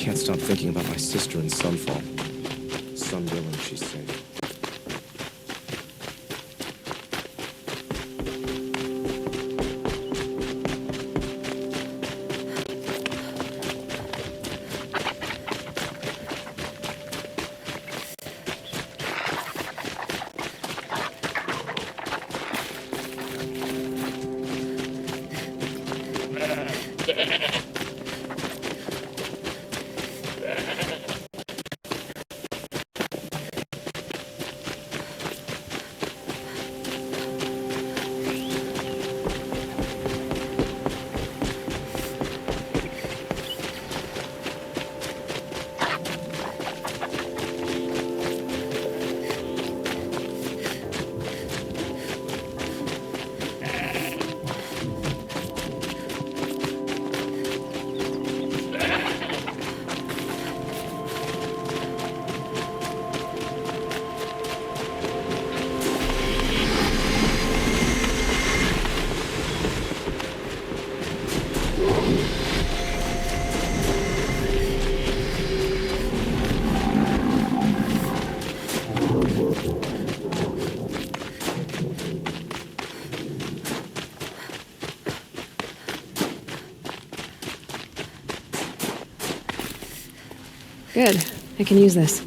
can't stop thinking about my sister in Sunfall. Sun willing, she's saying. Good. I can use this.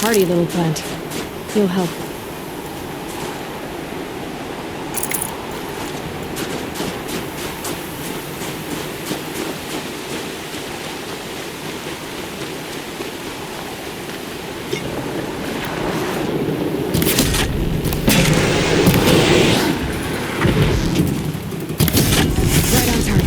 hardy little plant. You'll help. Right on target.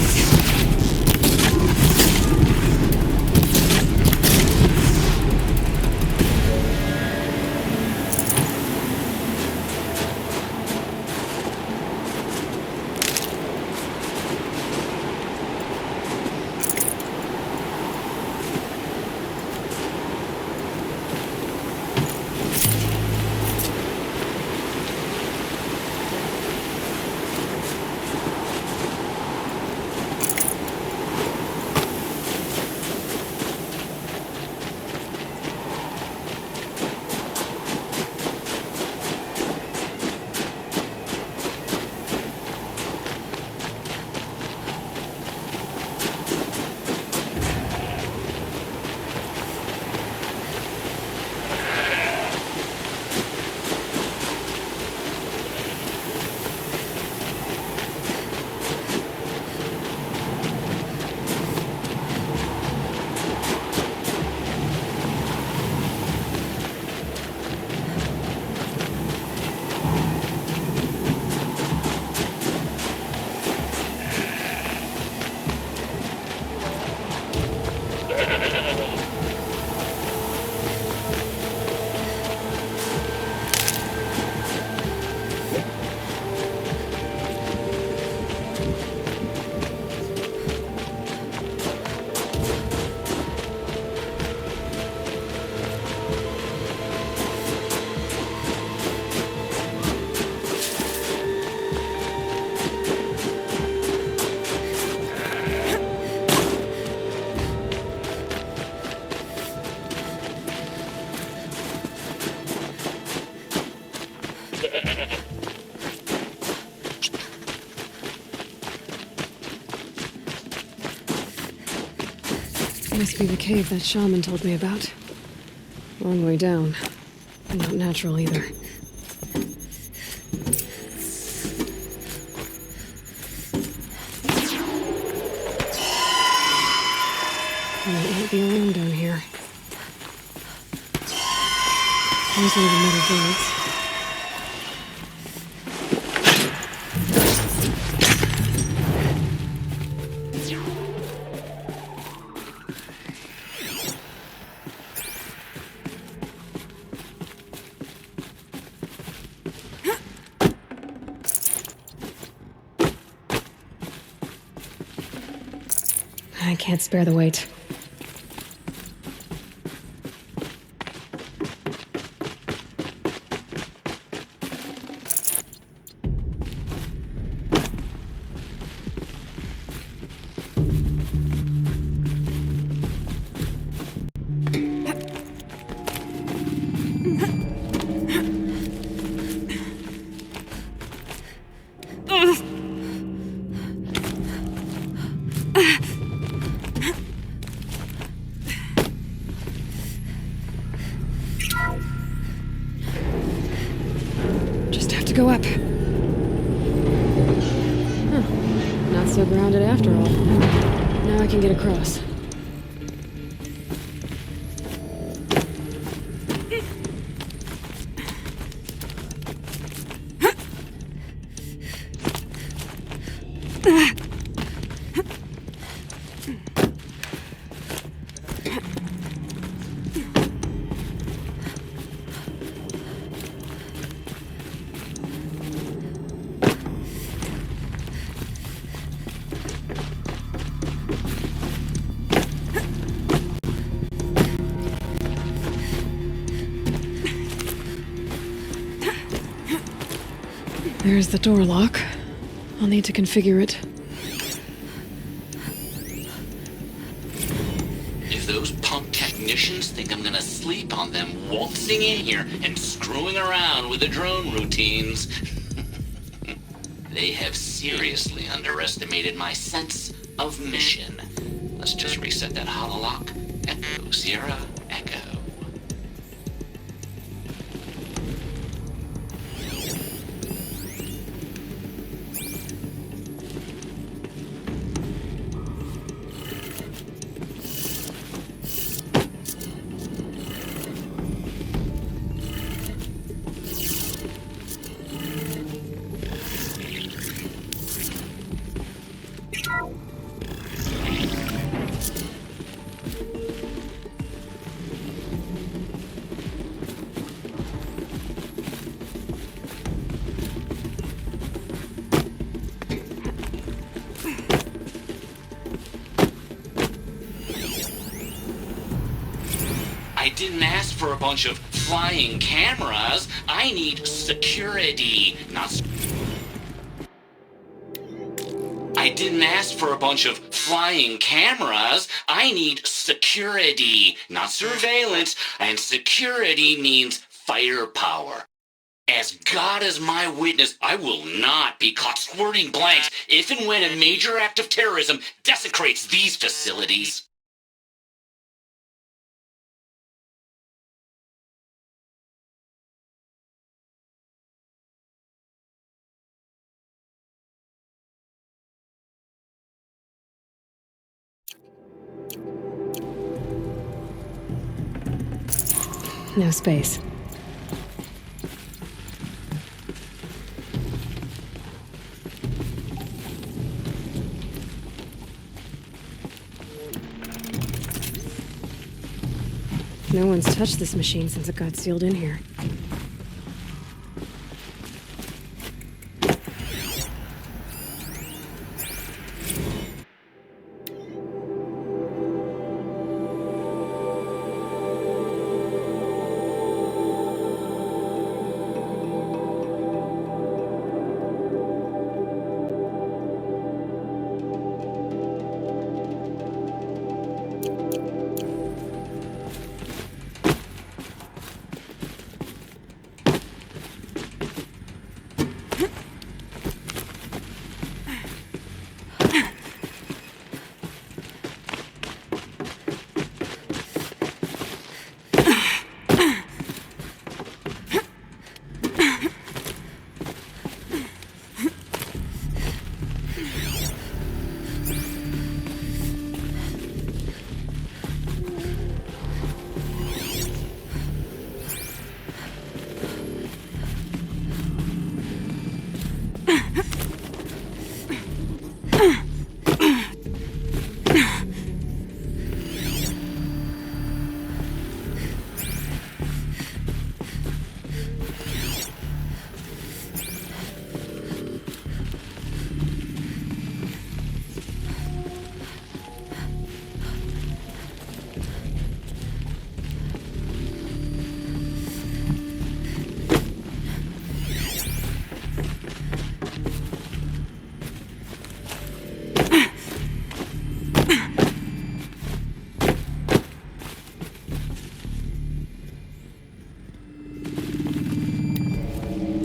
Must be the cave that shaman told me about. Long way down. Not natural either. It won't be alone down here. There's one of the metal birds. I can't spare the weight. To go up. Huh. Not so grounded after all. Now I can get across. There's the door lock. I'll need to configure it. If those punk technicians think I'm gonna sleep on them waltzing in here and screwing around with the drone routines, they have seriously underestimated my sense of mission. Let's just reset that hololock. Echo, Sierra, Echo. didn't ask for a bunch of flying cameras. I need security, not... I didn't ask for a bunch of flying cameras. I need security, not surveillance. And security means firepower. As God is my witness, I will not be caught squirting blanks if and when a major act of terrorism desecrates these facilities. No space. No one's touched this machine since it got sealed in here.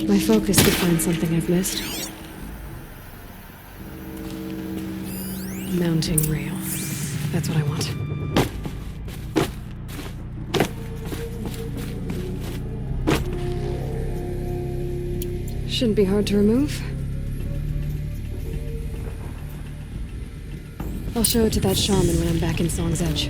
My focus could find something I've missed. Mounting rail. That's what I want. Shouldn't be hard to remove. I'll show it to that shaman when I'm back in Song's Edge.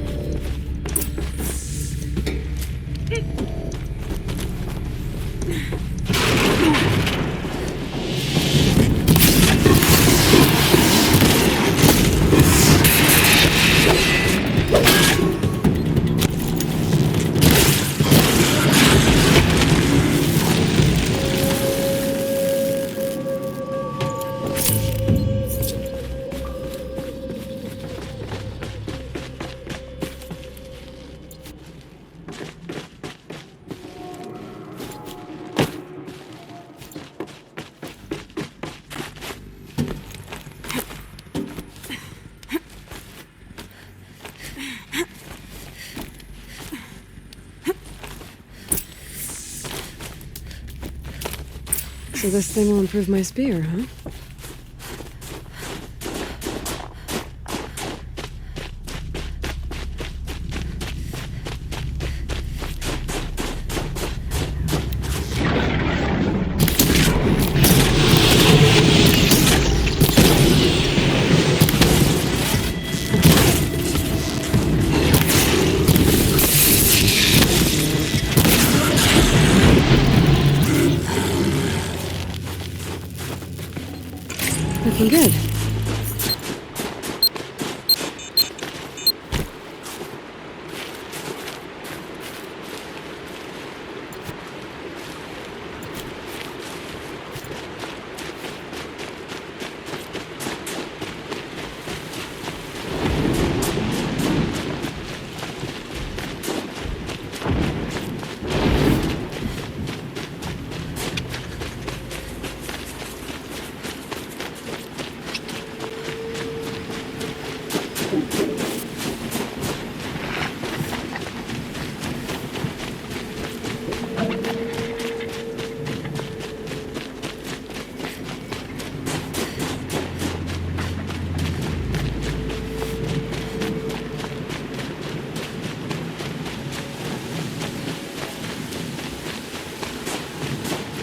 So this thing will improve my spear, huh? Looking good.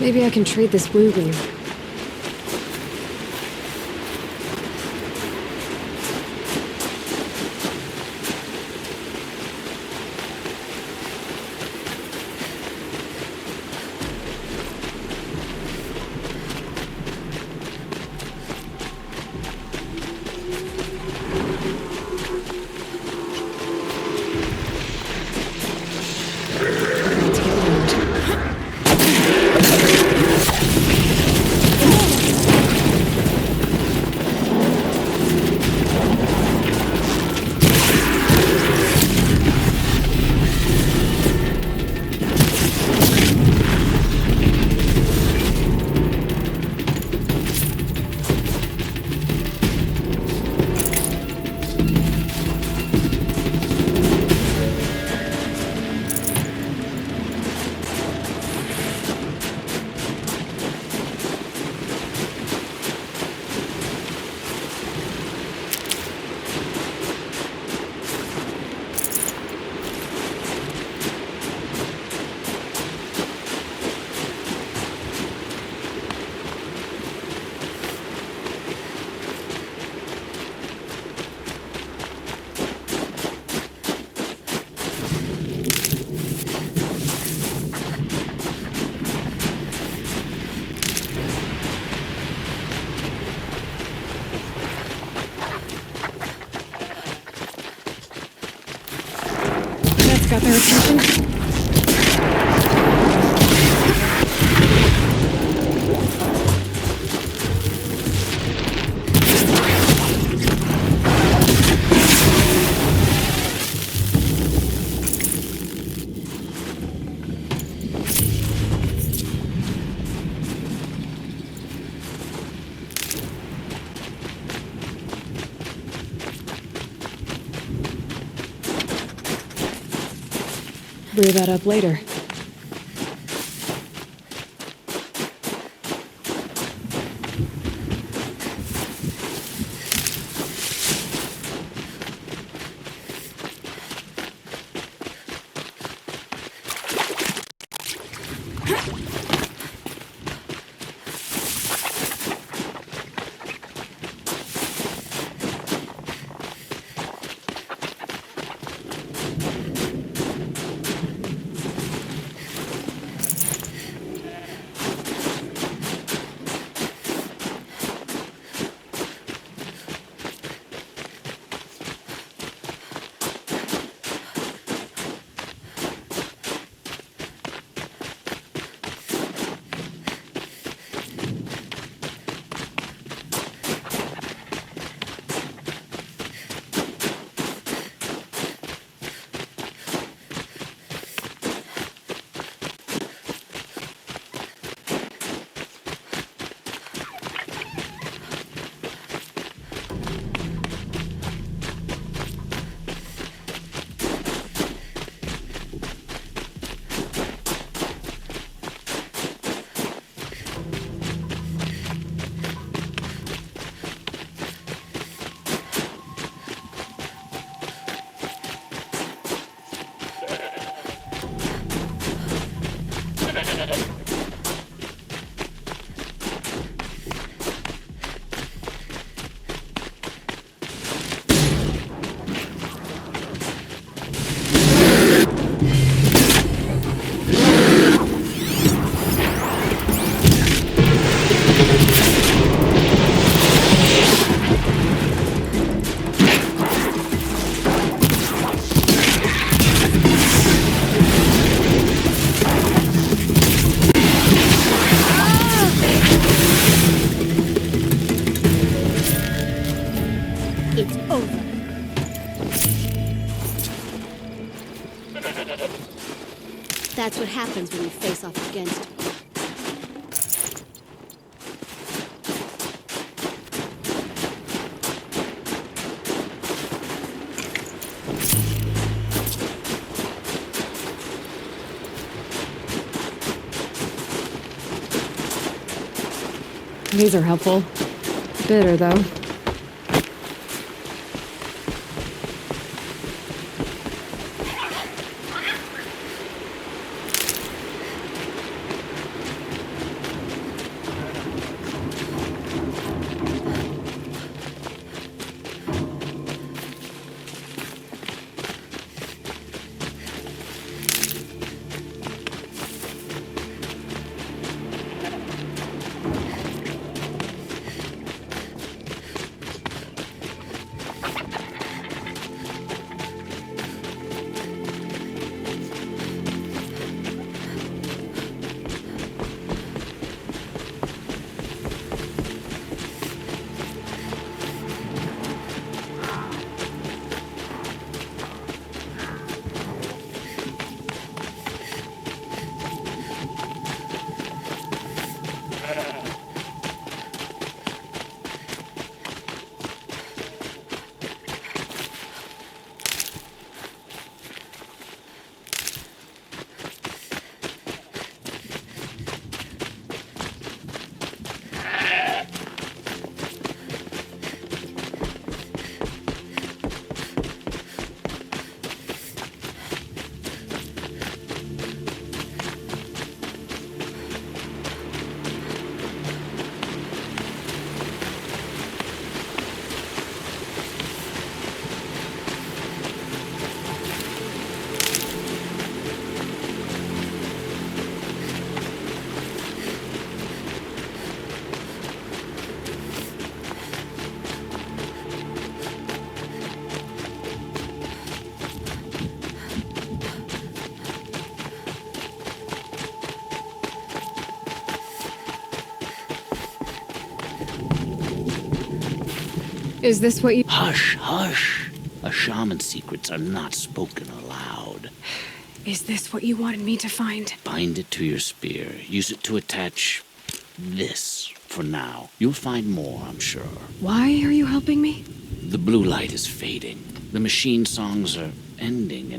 Maybe I can trade this blue beam. Got their attention. Brew that up later. That's what happens when you face off against me. These are helpful. Bitter, though. Is this what you... Hush, hush. A shaman's secrets are not spoken aloud. Is this what you wanted me to find? Bind it to your spear. Use it to attach this for now. You'll find more, I'm sure. Why are you helping me? The blue light is fading. The machine songs are ending.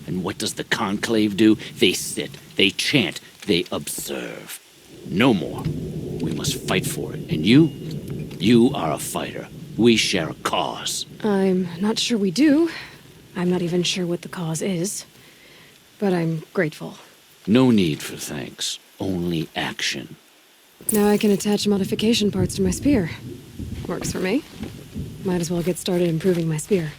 And what does the conclave do? They sit, they chant, they observe. No more. We must fight for it. And you are a fighter. We share a cause. I'm not sure we do. I'm not even sure what the cause is. But I'm grateful. No need for thanks. Only action. Now I can attach modification parts to my spear. Works for me. Might as well get started improving my spear.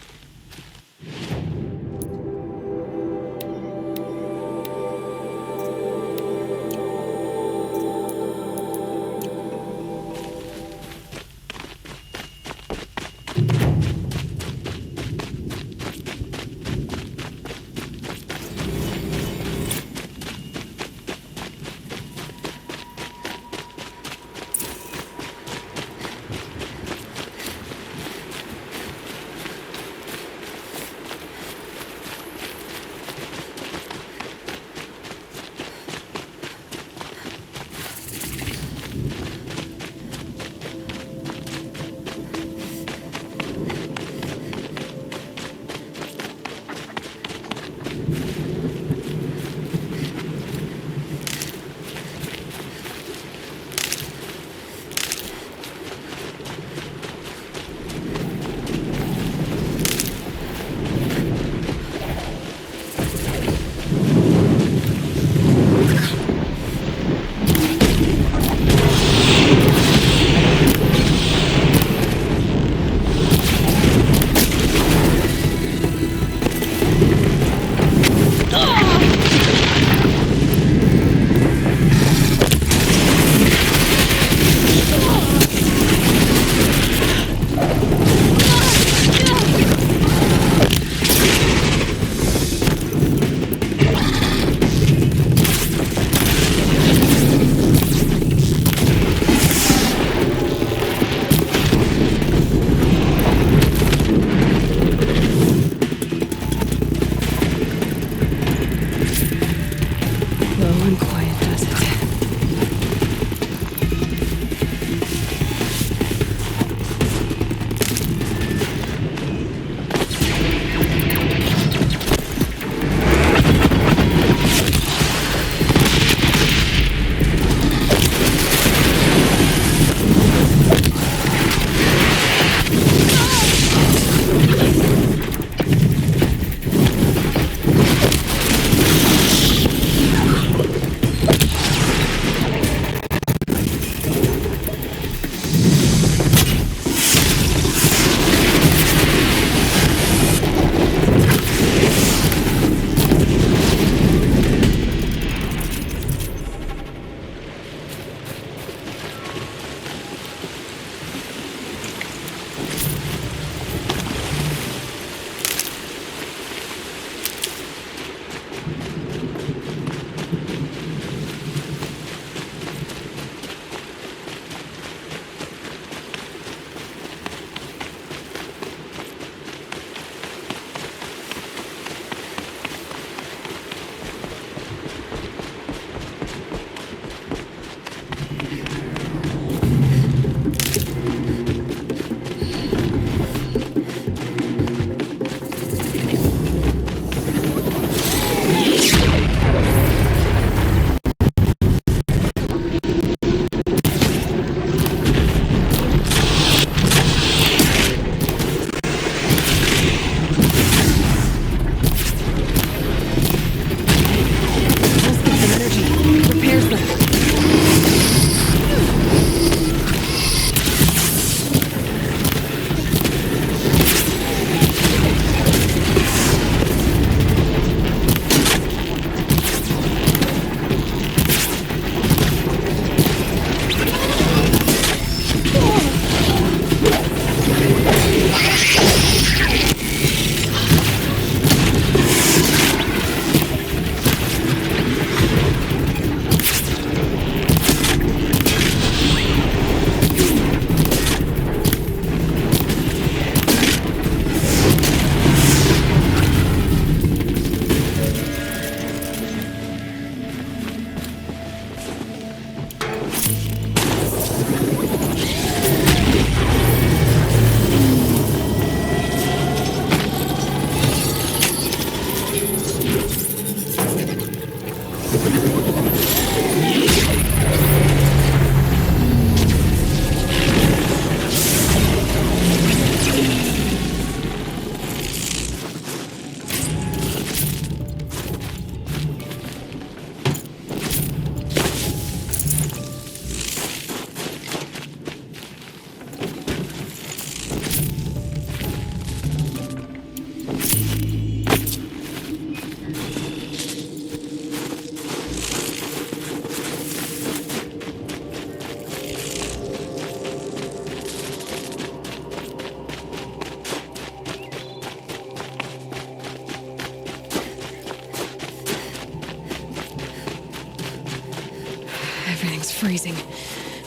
Everything's freezing.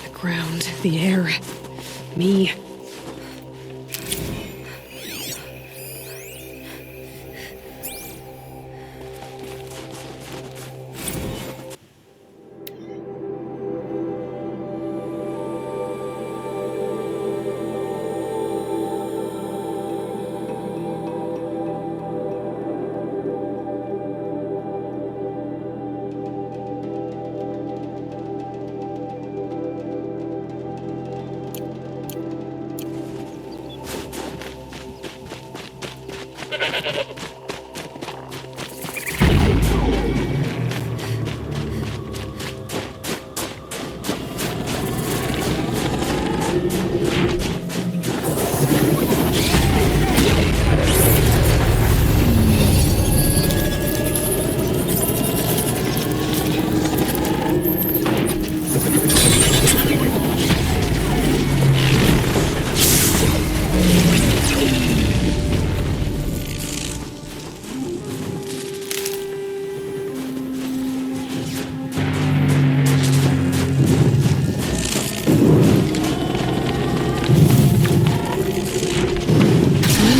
The ground, the air, me.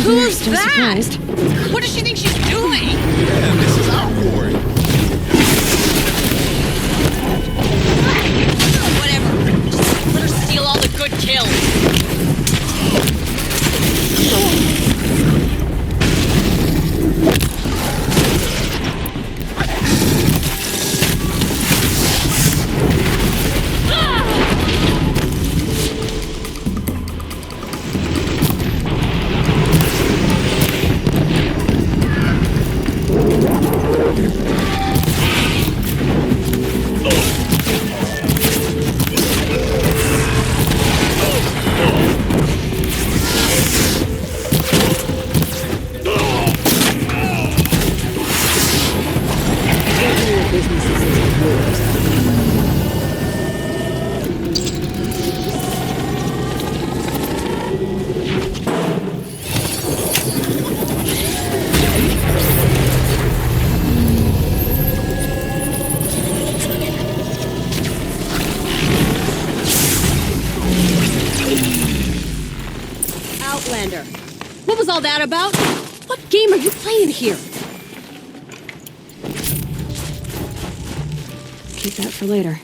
Who's Still that? surprised. What does she think she's doing? Yeah, this is our quarry. Whatever. Just let her steal all the good kills. Outlander. What was all that about? What game are you playing here? Keep that for later.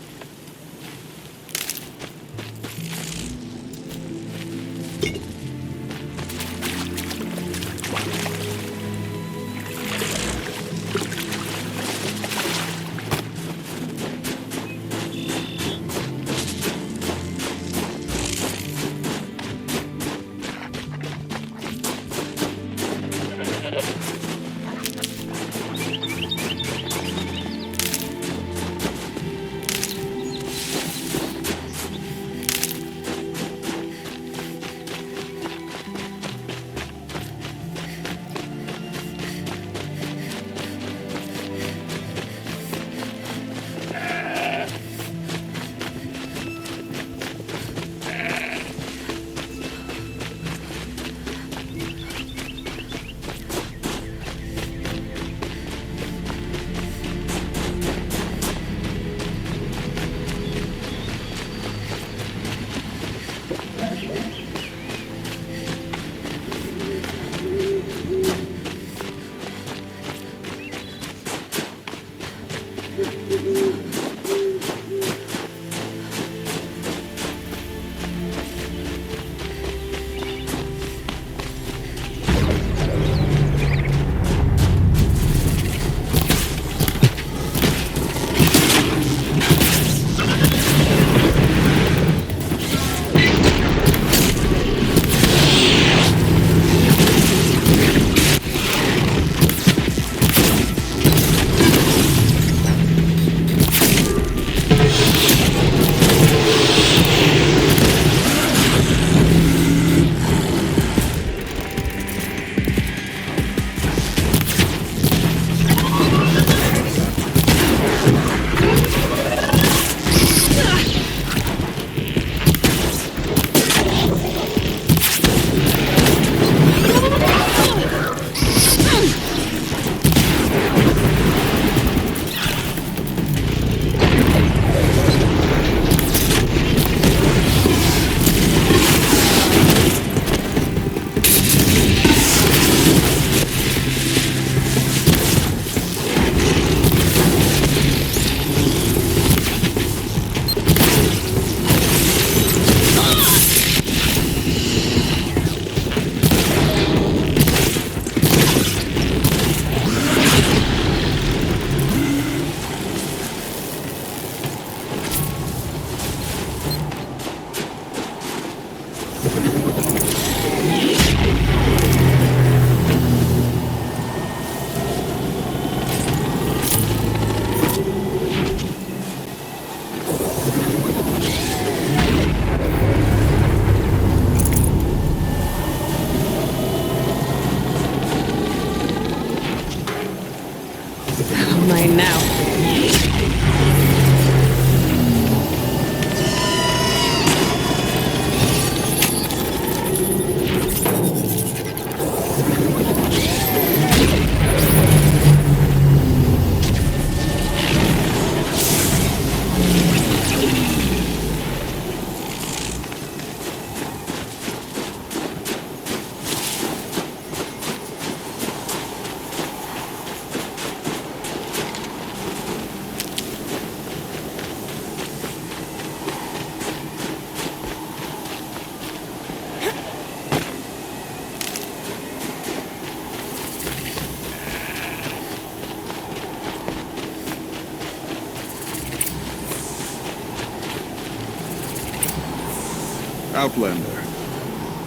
Outlander.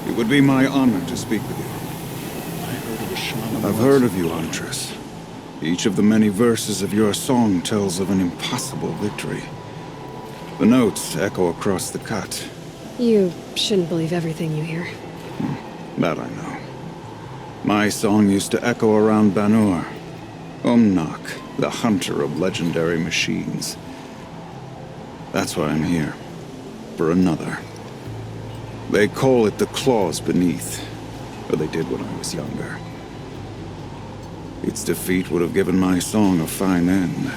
It would be my honor to speak with you. I've heard of you, Huntress. Each of the many verses of your song tells of an impossible victory. The notes echo across the cut. You shouldn't believe everything you hear. That I know. My song used to echo around Banur. Umnak, the hunter of legendary machines. That's why I'm here. For another. They call it the claws beneath. Or they did when I was younger. Its defeat would have given my song a fine end.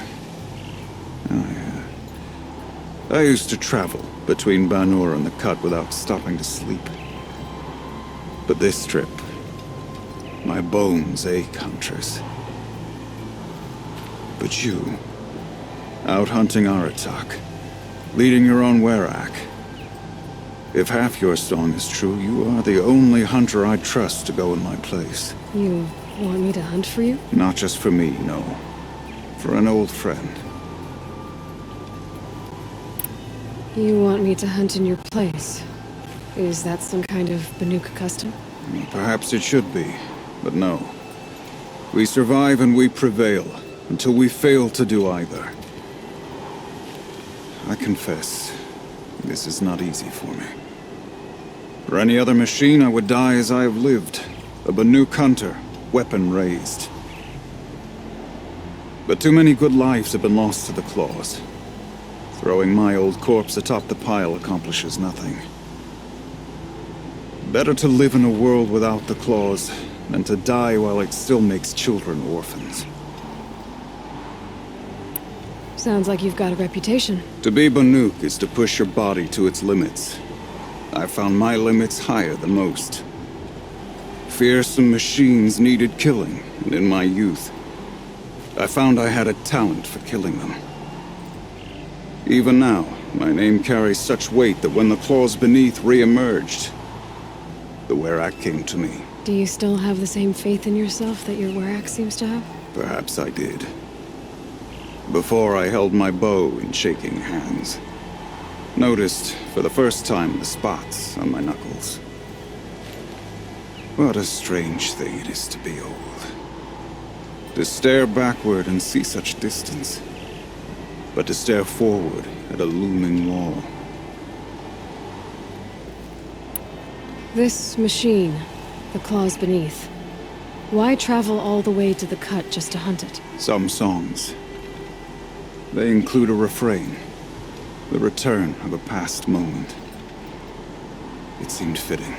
Oh, yeah. I used to travel between Banur and the Cut without stopping to sleep. But this trip, my bones ache, Huntress. But you, out hunting Aratak, leading your own Werak. If half your song is true, you are the only hunter I trust to go in my place. You want me to hunt for you? Not just for me, no. For an old friend. You want me to hunt in your place? Is that some kind of Banuk custom? Perhaps it should be, but no. We survive and we prevail, until we fail to do either. I confess, this is not easy for me. For any other machine, I would die as I have lived. A Banuk hunter, weapon raised. But too many good lives have been lost to the claws. Throwing my old corpse atop the pile accomplishes nothing. Better to live in a world without the claws than to die while it still makes children orphans. Sounds like you've got a reputation. To be Banuk is to push your body to its limits. I found my limits higher than most. Fearsome machines needed killing, and in my youth, I found I had a talent for killing them. Even now, my name carries such weight that when the claws beneath re-emerged, the Werak came to me. Do you still have the same faith in yourself that your Werak seems to have? Perhaps I did. Before I held my bow in shaking hands. Noticed, for the first time, the spots on my knuckles. What a strange thing it is to be old. To stare backward and see such distance. But to stare forward at a looming wall. This machine, the claws beneath. Why travel all the way to the Cut just to hunt it? Some songs. They include a refrain. The return of a past moment. It seemed fitting.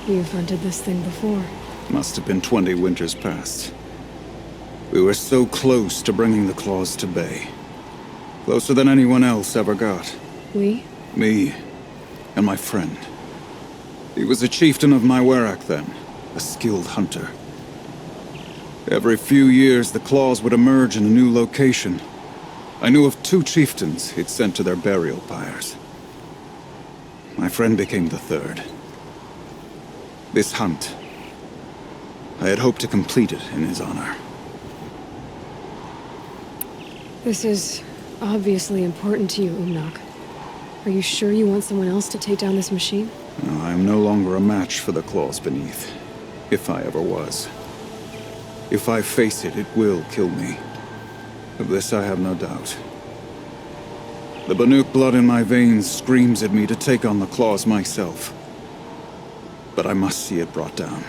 You've hunted this thing before. Must have been 20 winters past. We were so close to bringing the claws to bay. Closer than anyone else ever got. We? Me and my friend. He was a chieftain of my Werak then, a skilled hunter. Every few years, the claws would emerge in a new location. I knew of 2 chieftains he'd sent to their burial pyres. My friend became the third. This hunt, I had hoped to complete it in his honor. This is obviously important to you, Umnak. Are you sure you want someone else to take down this machine? No, I am no longer a match for the claws beneath, if I ever was. If I face it, it will kill me. Of this I have no doubt. The Banuk blood in my veins screams at me to take on the claws myself. But I must see it brought down.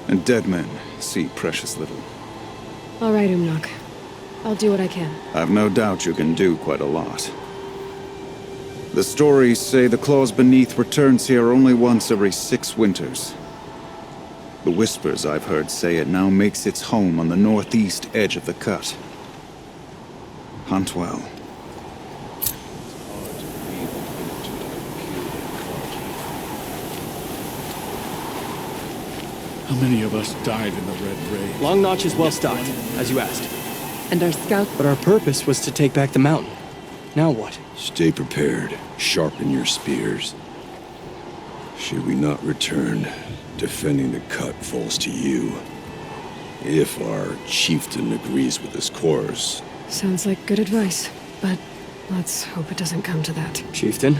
And dead men see precious little. All right, Umnak. I'll do what I can. I've no doubt you can do quite a lot. The stories say the claws beneath returns here only once every 6 winters. The whispers I've heard say it now makes its home on the northeast edge of the Cut. Hunt well. How many of us died in the Red Raid? Long Notch is well stocked, as you asked. And our scout... But our purpose was to take back the mountain. Now what? Stay prepared. Sharpen your spears. Should we not return, defending the Cut falls to you. If our chieftain agrees with this course. Sounds like good advice, but let's hope it doesn't come to that. Chieftain?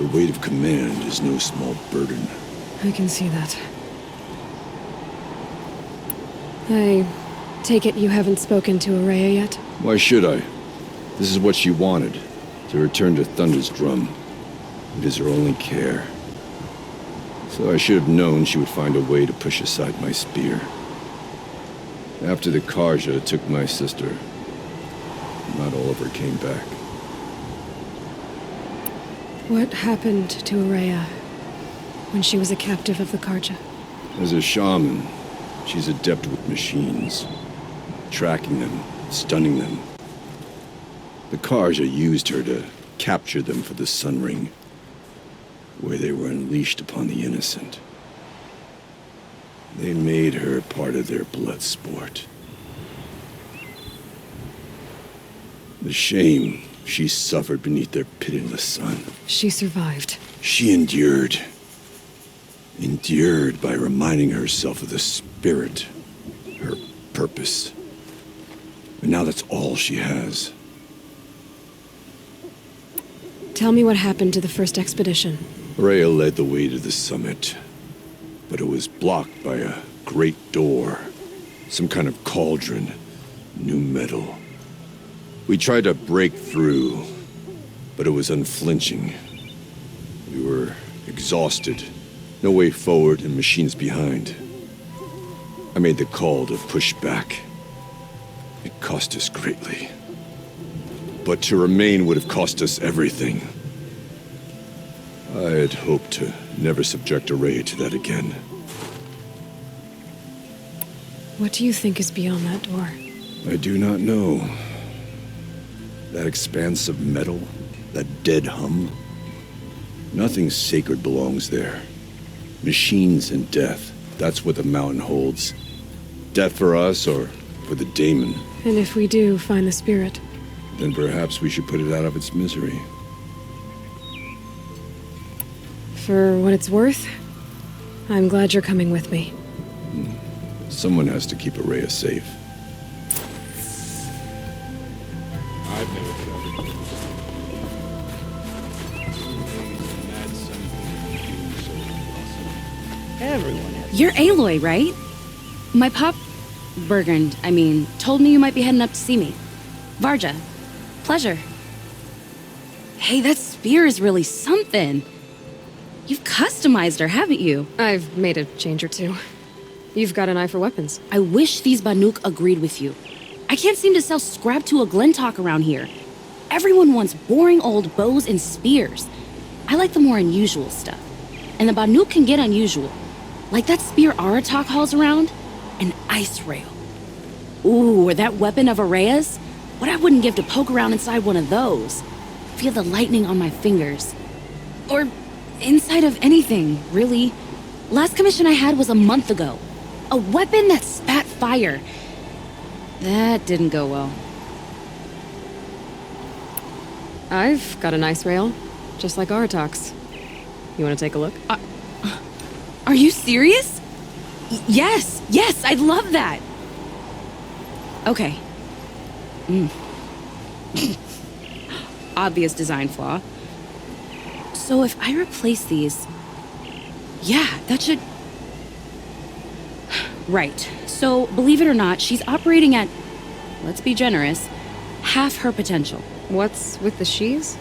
The weight of command is no small burden. I can see that. I take it you haven't spoken to Araya yet? Why should I? This is what she wanted, to return to Thunder's drum. It is her only care. So I should have known she would find a way to push aside my spear. After the Karja took my sister, not all of her came back. What happened to Araya when she was a captive of the Karja? As a shaman, she's adept with machines, tracking them, stunning them. The Karja used her to capture them for the Sun Ring, where they were unleashed upon the innocent. They made her part of their blood sport. The shame she suffered beneath their pitiless sun. She survived. She endured. Endured by reminding herself of the spirit, her purpose. And now that's all she has. Tell me what happened to the first expedition. Rhea led the way to the summit, but it was blocked by a great door. Some kind of cauldron, new metal. We tried to break through, but it was unflinching. We were exhausted, no way forward and machines behind. I made the call to push back. It cost us greatly. But to remain would have cost us everything. I had hoped to never subject Araya to that again. What do you think is beyond that door? I do not know. That expanse of metal, that dead hum. Nothing sacred belongs there. Machines and death, that's what the mountain holds. Death for us or for the daemon. And if we do find the spirit? Then perhaps we should put it out of its misery. For what it's worth, I'm glad you're coming with me. Someone has to keep Araya safe. I've never felt it. Everyone has. You're Aloy, right? My pop... Bergund, told me you might be heading up to see me. Varja. Pleasure. Hey, that spear is really something. You've customized her, haven't you? I've made a change or two. You've got an eye for weapons. I wish these Banuk agreed with you. I can't seem to sell scrap to a Glentalk around here. Everyone wants boring old bows and spears. I like the more unusual stuff. And the Banuk can get unusual. Like that spear Aratak hauls around. An ice rail. Ooh, or that weapon of Araya's? What I wouldn't give to poke around inside one of those. Feel the lightning on my fingers. Or inside of anything, really. Last commission I had was a month ago. A weapon that spat fire. That didn't go well. I've got an ice rail, just like Aratak's. You want to take a look? Are you serious? Yes, I'd love that. Okay. Obvious design flaw. So if I replace these... Yeah, that should... Right. So, believe it or not, she's operating at, let's be generous, half her potential. What's with the she's?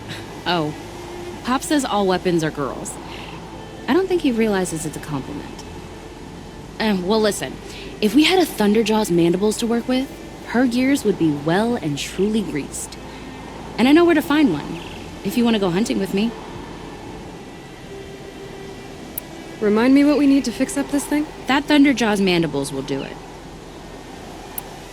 Oh, Pop says all weapons are girls. I don't think he realizes it's a compliment. Well, listen. If we had a Thunderjaw's mandibles to work with, her gears would be well and truly greased. And I know where to find one, if you want to go hunting with me. Remind me what we need to fix up this thing? That Thunderjaw's mandibles will do it.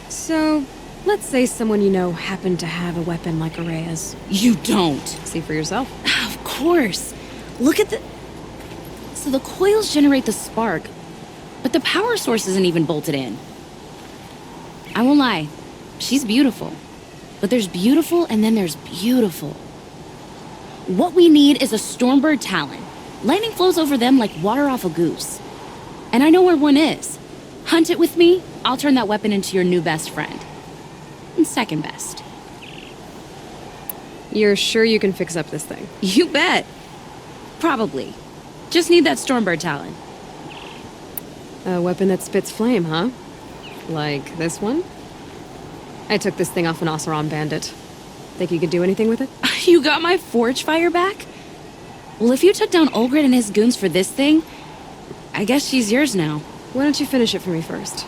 So, let's say someone you know happened to have a weapon like Araya's. You don't. See for yourself. Of course. Look at the... So the coils generate the spark, but the power source isn't even bolted in. I won't lie. She's beautiful. But there's beautiful and then there's beautiful. What we need is a Stormbird Talon. Lightning flows over them like water off a goose. And I know where one is. Hunt it with me, I'll turn that weapon into your new best friend. And second best. You're sure you can fix up this thing? You bet. Probably. Just need that Stormbird talent. A weapon that spits flame, huh? Like this one? I took this thing off an Oseram bandit. Think you could do anything with it? You got my forge fire back? Well, if you took down Olgrid and his goons for this thing, I guess she's yours now. Why don't you finish it for me first?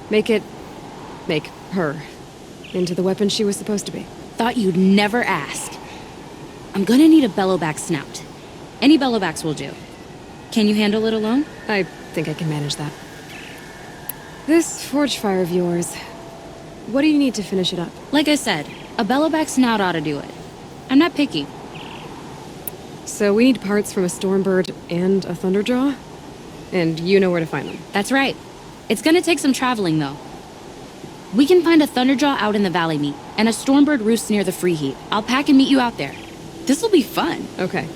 Make her into the weapon she was supposed to be. Thought you'd never ask. I'm gonna need a bellowback snout. Any bellowbacks will do. Can you handle it alone? I think I can manage that. This forge fire of yours, what do you need to finish it up? Like I said, a bellowback snout ought to do it. I'm not picky. So we need parts from a Stormbird and a Thunderjaw? And you know where to find them. That's right. It's gonna take some traveling, though. We can find a Thunderjaw out in the Valley Meat, and a Stormbird roosts near the Free Heat. I'll pack and meet you out there. This'll be fun. Okay.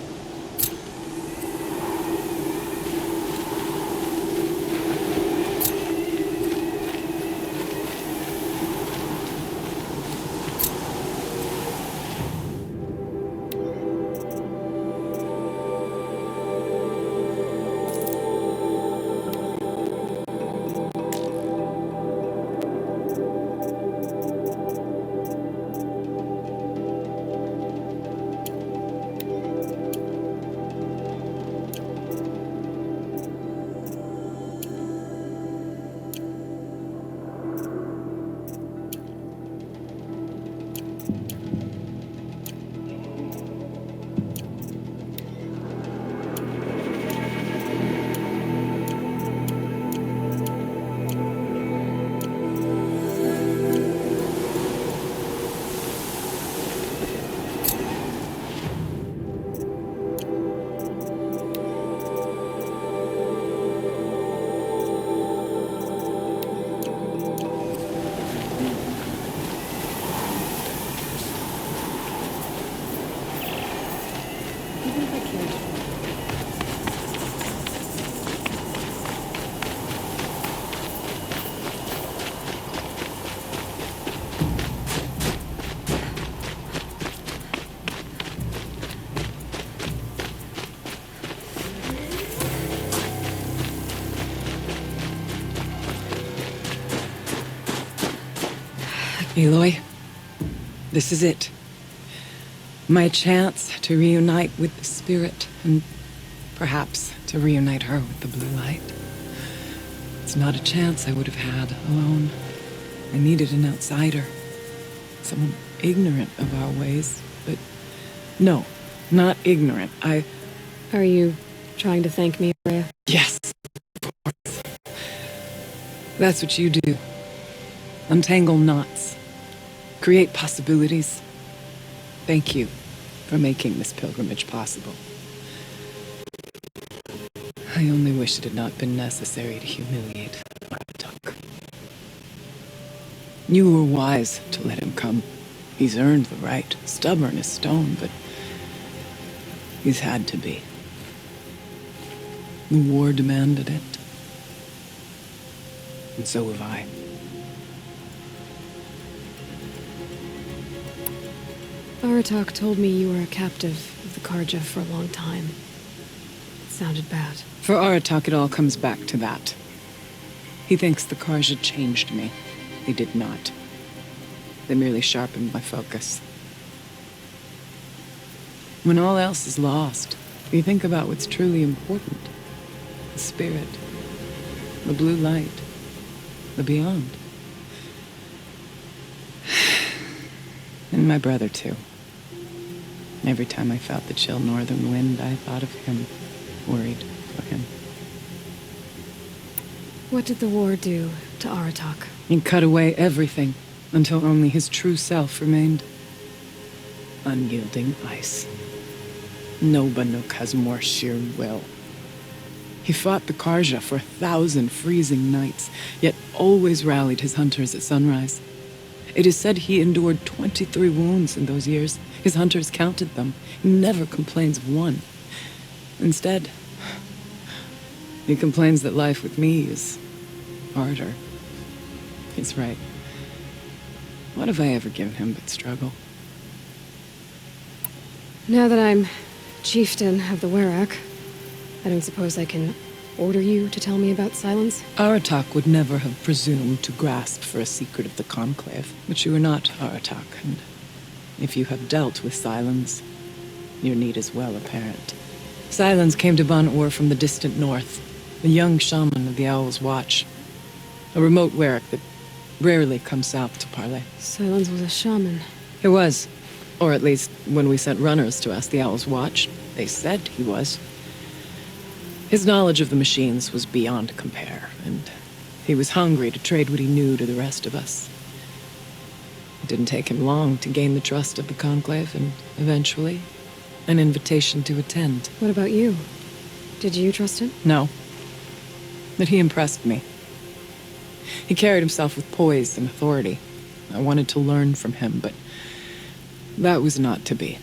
Aloy, this is it. My chance to reunite with the spirit, and perhaps to reunite her with the blue light. It's not a chance I would have had alone. I needed an outsider. Someone ignorant of our ways, but no, not ignorant. Are you trying to thank me, Rhea? Yes, of course. That's what you do. Untangle knots. Create possibilities. Thank you for making this pilgrimage possible. I only wish it had not been necessary to humiliate Aratak. You were wise to let him come. He's earned the right, stubborn as stone, but he's had to be. The war demanded it. And so have I. Aratak told me you were a captive of the Karja for a long time. It sounded bad. For Aratak, it all comes back to that. He thinks the Karja changed me. They did not. They merely sharpened my focus. When all else is lost, you think about what's truly important. The spirit, the blue light, the beyond. And my brother, too. Every time I felt the chill northern wind, I thought of him, worried for him. What did the war do to Aratak? He cut away everything, until only his true self remained. Unyielding ice. No Banuk has more sheer will. He fought the Karja for 1,000 freezing nights, yet always rallied his hunters at sunrise. It is said he endured 23 wounds in those years. His hunters counted them. He never complains of one. Instead, he complains that life with me is harder. He's right. What have I ever given him but struggle? Now that I'm Chieftain of the Werak. I don't suppose I can order you to tell me about Silence? Aratak would never have presumed to grasp for a secret of the Conclave. But you are not Aratak, and if you have dealt with Silence, your need is well apparent. Silence came to Ban-Ur from the distant north, a young shaman of the Owl's Watch. A remote Werak that rarely comes south to parley. Silence was a shaman. He was. Or at least, when we sent runners to ask the Owl's Watch, they said he was. His knowledge of the machines was beyond compare, and he was hungry to trade what he knew to the rest of us. It didn't take him long to gain the trust of the Conclave, and eventually, an invitation to attend. What about you? Did you trust him? No. But he impressed me. He carried himself with poise and authority. I wanted to learn from him, but that was not to be.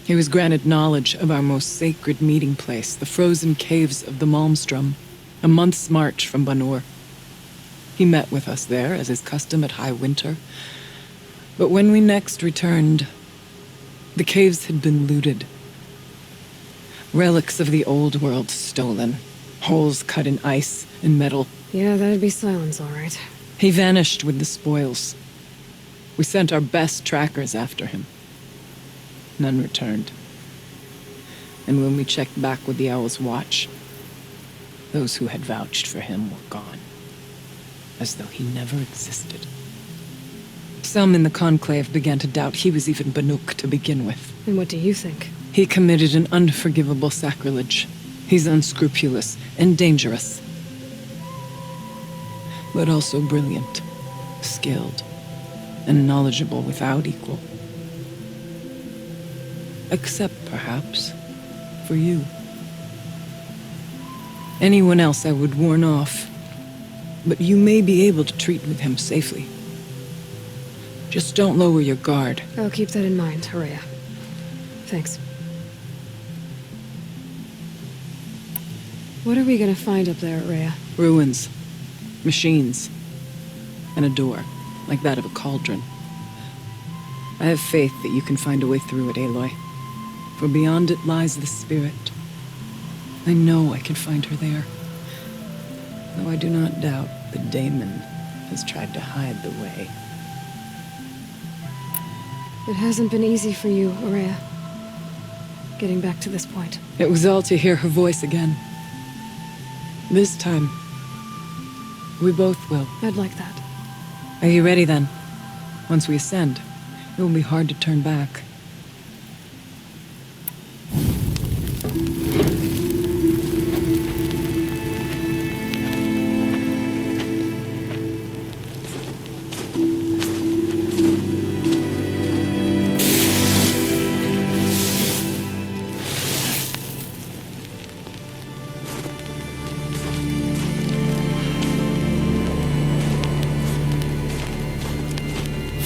He was granted knowledge of our most sacred meeting place, the frozen caves of the Malmstrom, a month's march from Ban-Ur. He met with us there, as is custom at high winter. But when we next returned, the caves had been looted. Relics of the old world stolen. Holes cut in ice and metal. Yeah, that'd be Silence, all right. He vanished with the spoils. We sent our best trackers after him. None returned. And when we checked back with the Owl's Watch, those who had vouched for him were gone. As though he never existed. Some in the Conclave began to doubt he was even Banuk to begin with. And what do you think? He committed an unforgivable sacrilege. He's unscrupulous and dangerous. But also brilliant, skilled, and knowledgeable without equal. Except, perhaps, for you. Anyone else I would warn off, but you may be able to treat with him safely. Just don't lower your guard. I'll keep that in mind, Horea. Thanks. What are we gonna find up there, Horea? Ruins, machines, and a door, like that of a cauldron. I have faith that you can find a way through it, Aloy. For beyond it lies the spirit. I know I can find her there. Though I do not doubt that Damon has tried to hide the way. It hasn't been easy for you, Horea. Getting back to this point. It was all to hear her voice again. This time, we both will. I'd like that. Are you ready then? Once we ascend, it will be hard to turn back.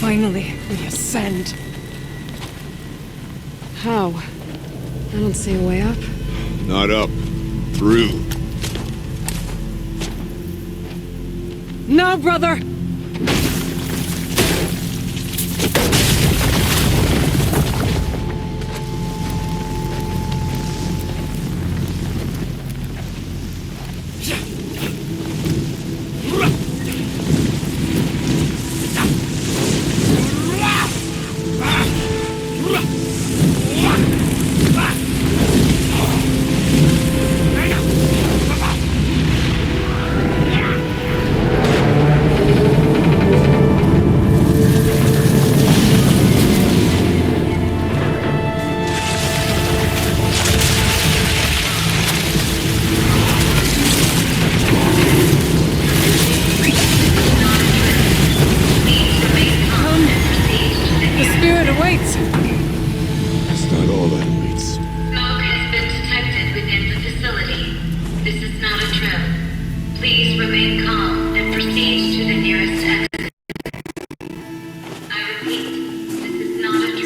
Finally, we ascend. How? I don't see a way up. Not up. Through. No, brother!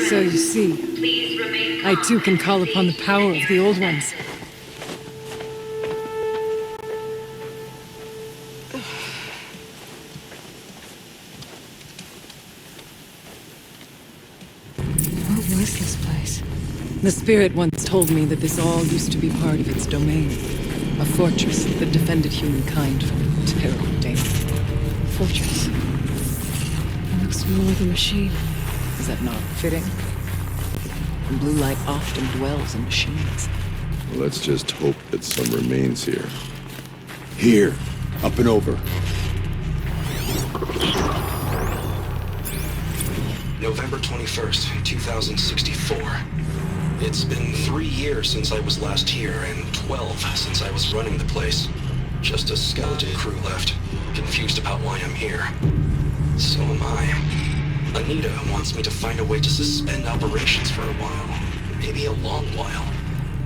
So you see, I too can call upon the power of the Old Ones. What was this place? The spirit once told me that this all used to be part of its domain. A fortress that defended humankind from terrible danger. Fortress. It looks more like a machine. Is that not fitting? The blue light often dwells in machines. Let's just hope that some remains here. Here, up and over. November 21st, 2064. It's been 3 years since I was last here, and 12 since I was running the place. Just a skeleton crew left, confused about why I'm here. So am I. Anita wants me to find a way to suspend operations for a while. Maybe a long while.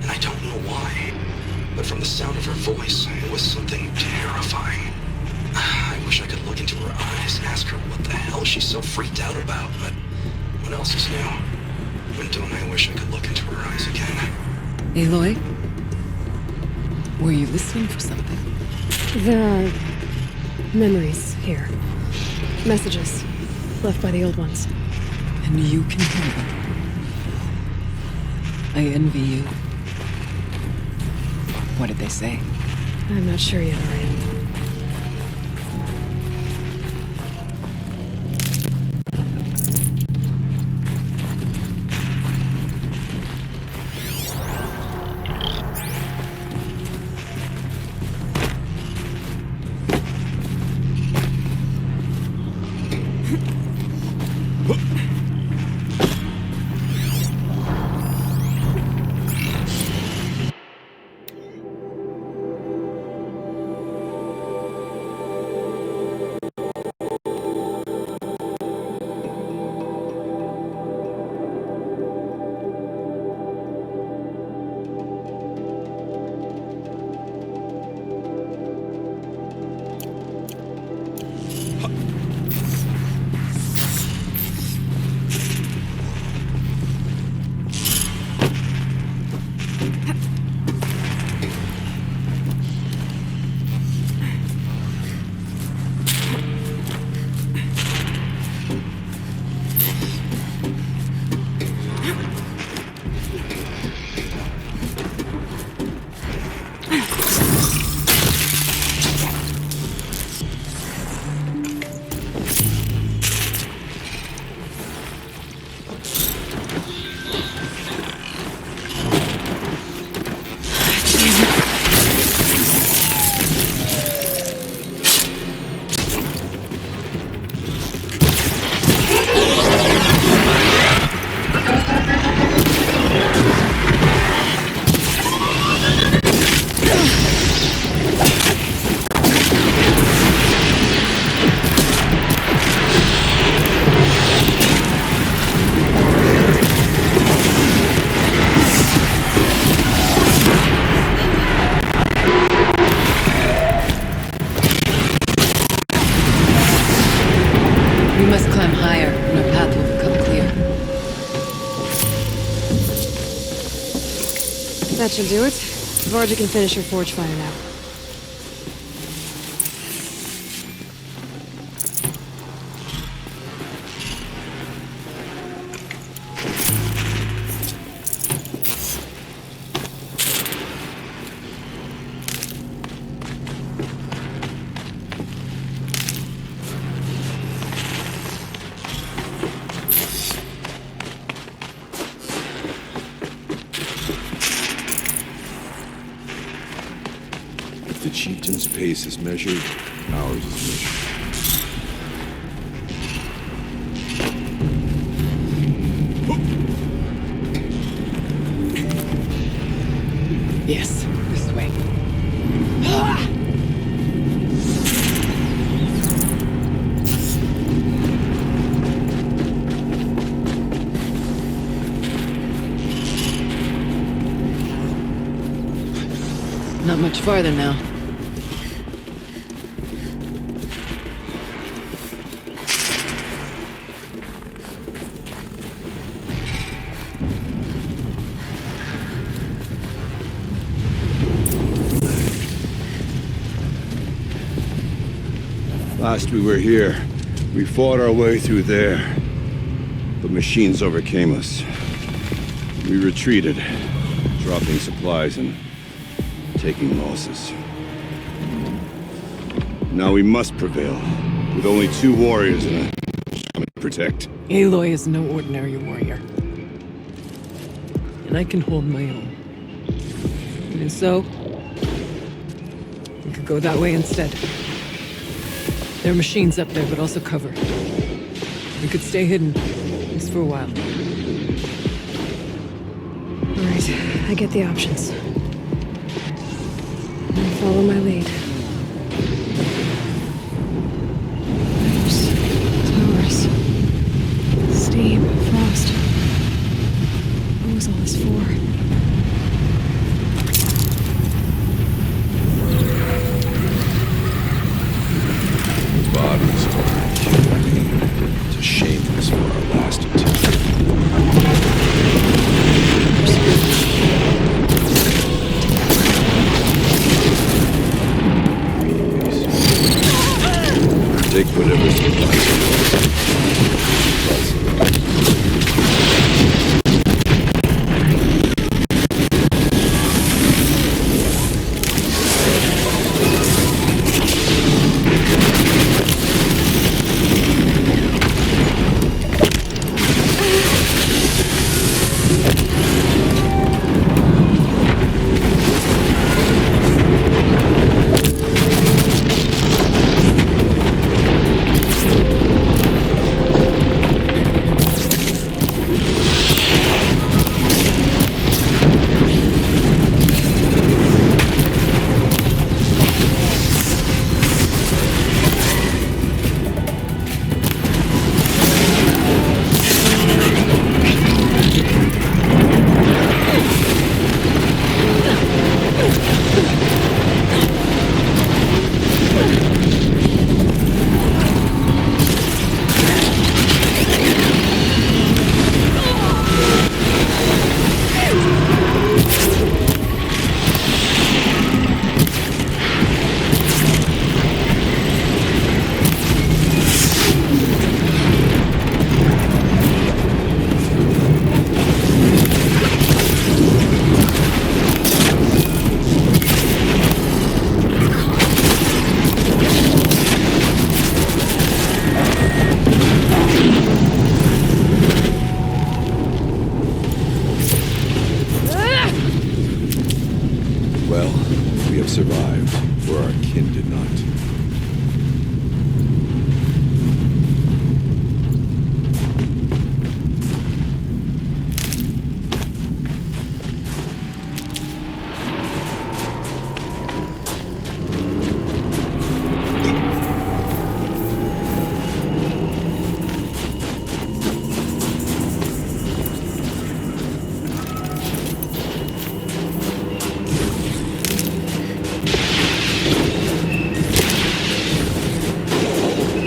And I don't know why. But from the sound of her voice, it was something terrifying. I wish I could look into her eyes and ask her what the hell she's so freaked out about, but what else is new? When don't I wish I could look into her eyes again? Aloy? Were you listening for something? There are memories here. Messages left by the old ones. And you can hear them. I envy you. What did they say? I'm not sure yet, Ryan. That should do it. Varja can finish her forge fire now. The chieftain's pace is measured, ours is measured. Yes, this way. Not much farther now. Last we were here, we fought our way through there. The machines overcame us. We retreated, dropping supplies and taking losses. Now we must prevail, with only 2 warriors and a shaman to protect. Aloy is no ordinary warrior. And I can hold my own. And so, we could go that way instead. There are machines up there, but also cover. We could stay hidden, just for a while. All right, I get the options. I'll follow my lead. Towers. Steam. Frost. What was all this for? Bodies are human. It's a shame this for our last attempt. Take whatever supplies you want. Survived, where our kin did not.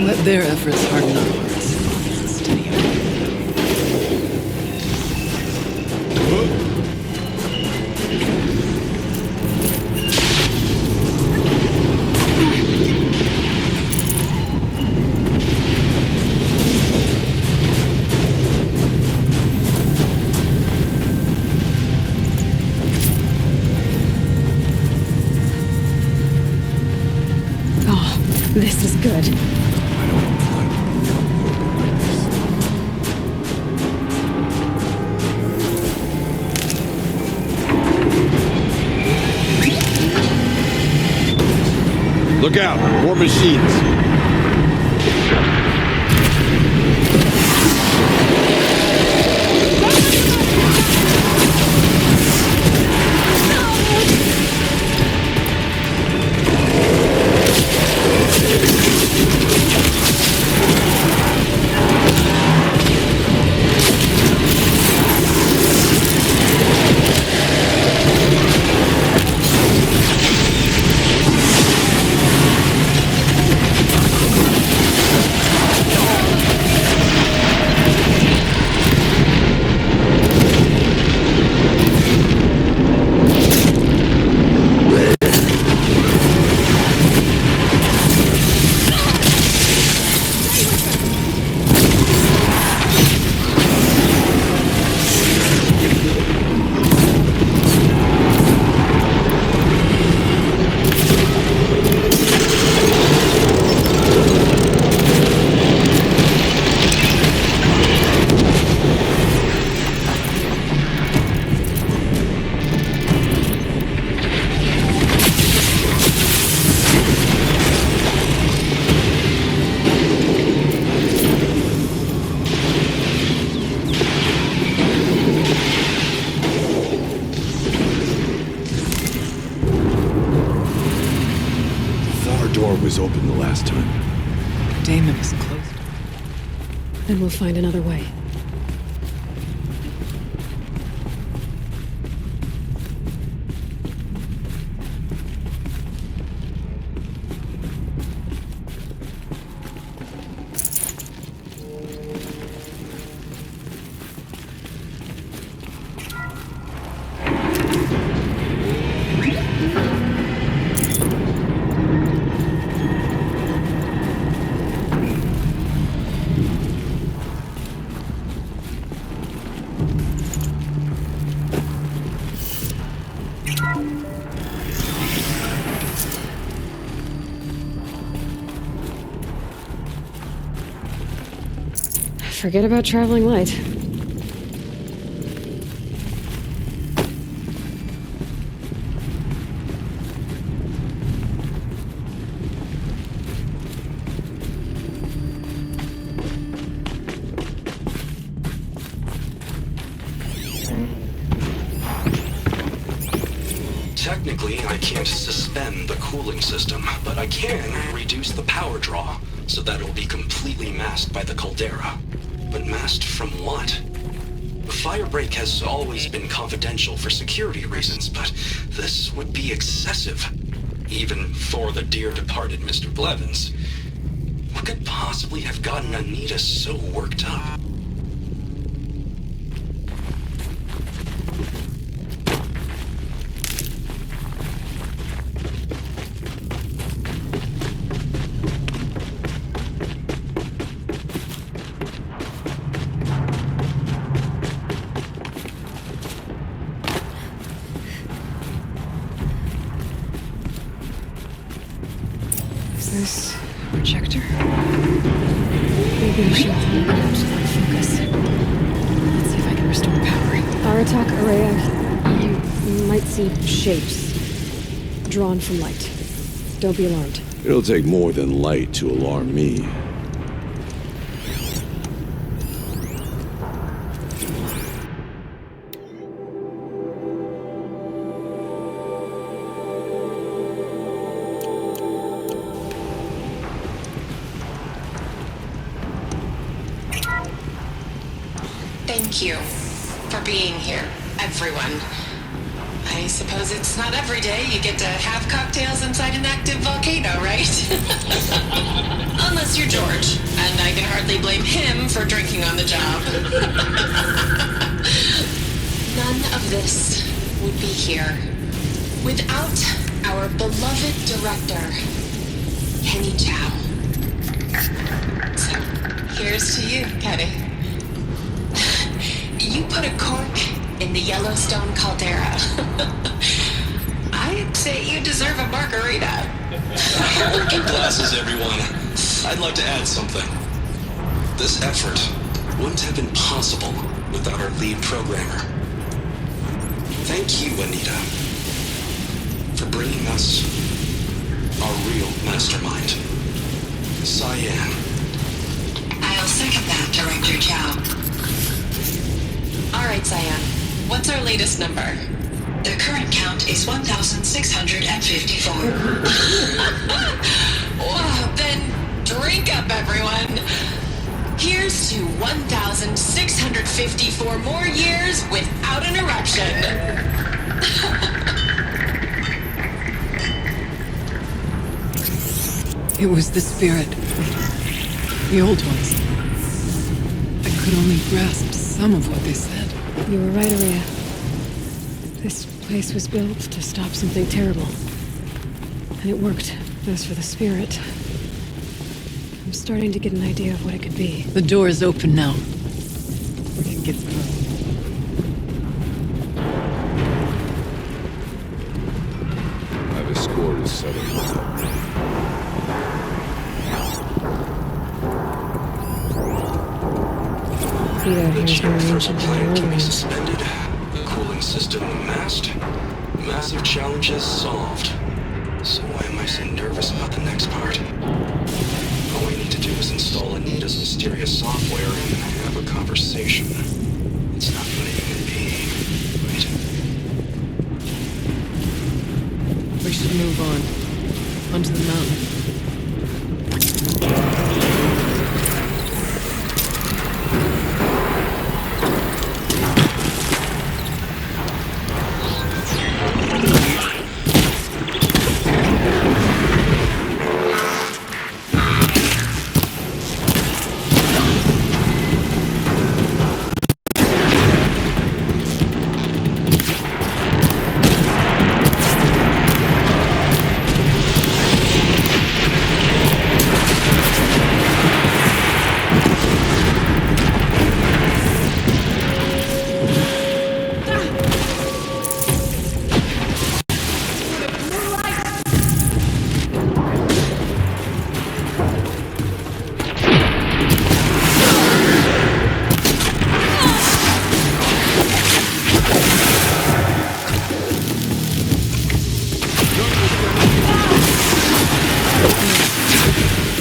Let their efforts harden our hearts. Steady on. Oh, this is good. Look out! More machines! door was open the last time. Damon is closed. Then we'll find another way. Forget about traveling light. Technically, I can't suspend the cooling system, but I can reduce the power draw so that it'll be completely masked by the caldera. But masked from what? The firebreak has always been confidential for security reasons, but this would be excessive. Even for the dear departed Mr. Blevins. What could possibly have gotten Anita so worked up? This projector? Maybe I should holograms for focus. Let's see if I can restore power. Aratak Araya, you might see shapes drawn from light. Don't be alarmed. It'll take more than light to alarm me. Thank you for being here, everyone. I suppose it's not every day you get to have cocktails inside an active volcano, right? Unless you're George, and I can hardly blame him for drinking on the job. None of this would be here without our beloved director, Kenny Chow. So, here's to you, Kenny. You put a cork in the Yellowstone caldera. I'd say you deserve a margarita. Working glasses, everyone. I'd like to add something. This effort wouldn't have been possible without our lead programmer. Thank you, Anita, for bringing us our real mastermind, Cyan. I'll second that, Director Chow. All right, Cyan. What's our latest number? The current count is 1,654. Whoa, then drink up, everyone. Here's to 1,654 more years without an eruption. It was the spirit. The old ones. I could only grasp some of what they said. You were right, Araya. This place was built to stop something terrible. And it worked. As for the spirit, I'm starting to get an idea of what it could be. The door is open now. It gets close. I've escorted setting up. The chip for the plant can be suspended, the cooling system masked, massive challenges solved. So why am I so nervous about the next part? All I need to do is install Anita's mysterious software and have a conversation. It's not even a human being, right? We should move on. onto the mountain.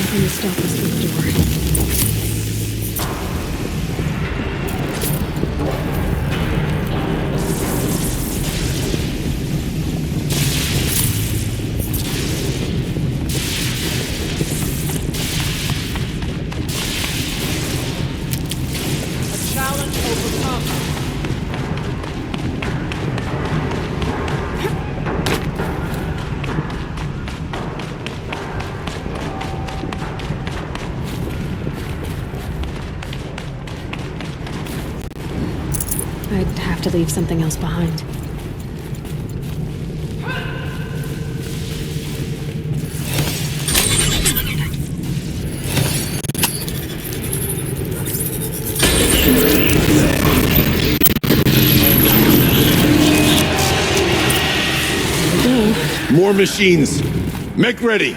Nothing to stop us through the door. I'd have to leave something else behind. More machines. Make ready.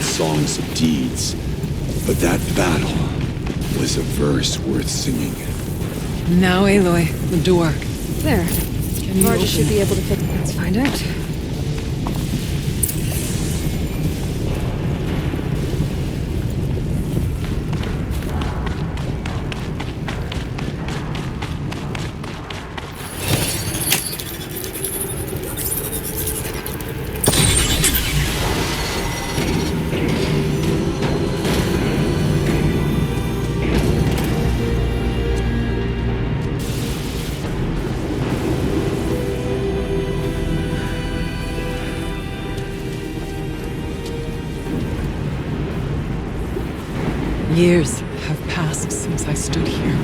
Songs of deeds, but that battle was a verse worth singing. Now, Aloy, the door. There. Can you Varga should open be it? able to fix it. Let's find out. Years have passed since I stood here.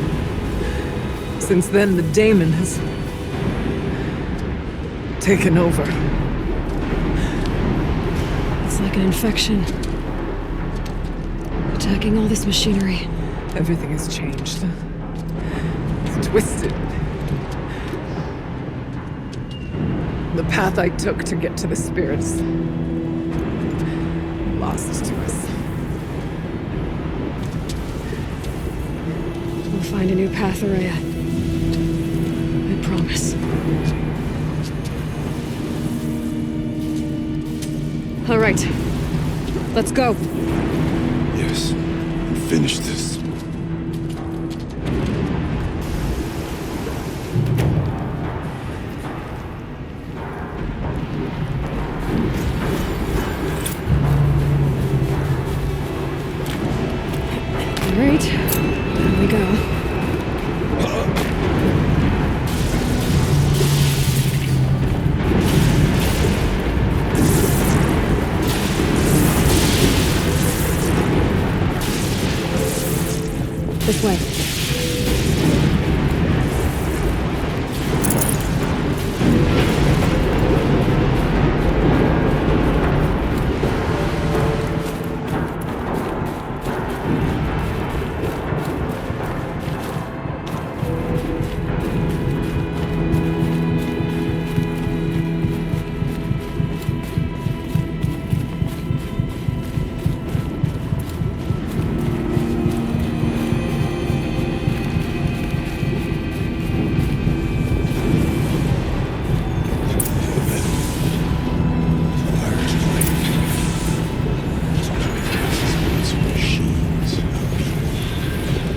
Since then, the daemon has taken over. It's like an infection. Attacking all this machinery. Everything has changed. It's twisted. The path I took to get to the spirits lost to us. We'll find a new path, Araya. I promise. All right. Let's go. Yes. Finish this. All right. Here we go. This way.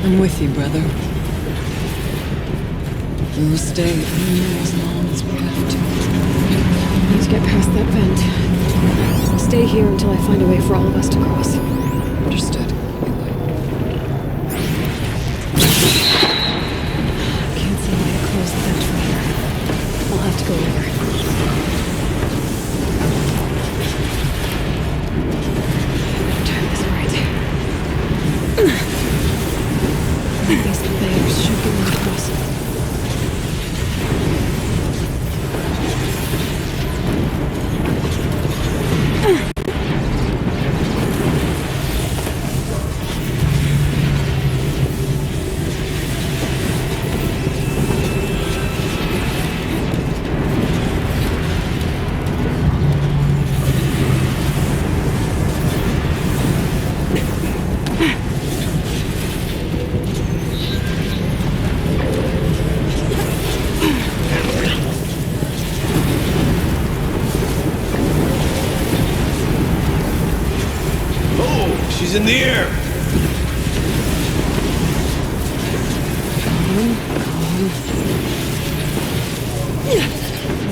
I'm with you, brother. We'll stay here as long as we have to. I need to get past that vent. I'll stay here until I find a way for all of us to cross. Understood. Can't see why to close the vent from here. I'll have to go over. Turn this right. These conveyors should be able to cross. She's in the air!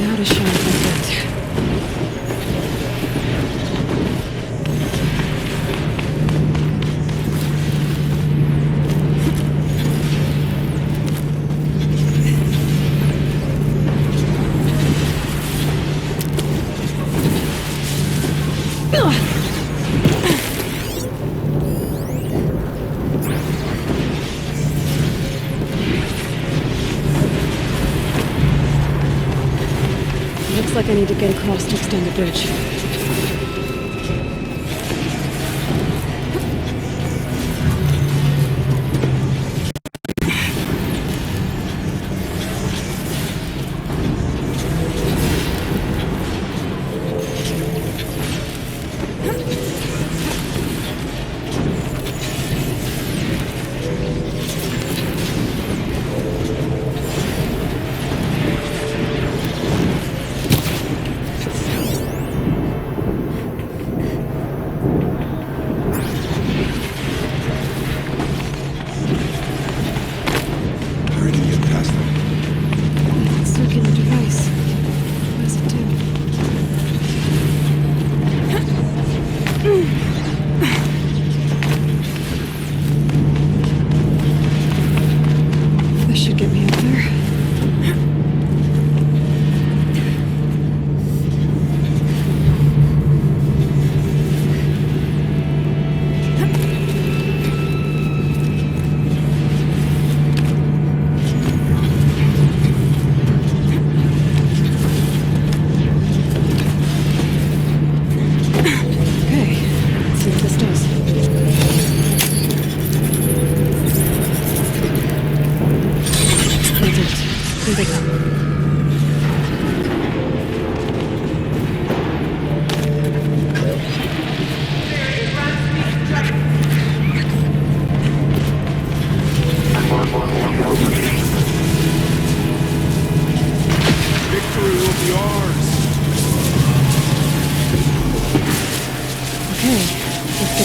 Now to shine like that. Looks like I need to get across to extend the bridge.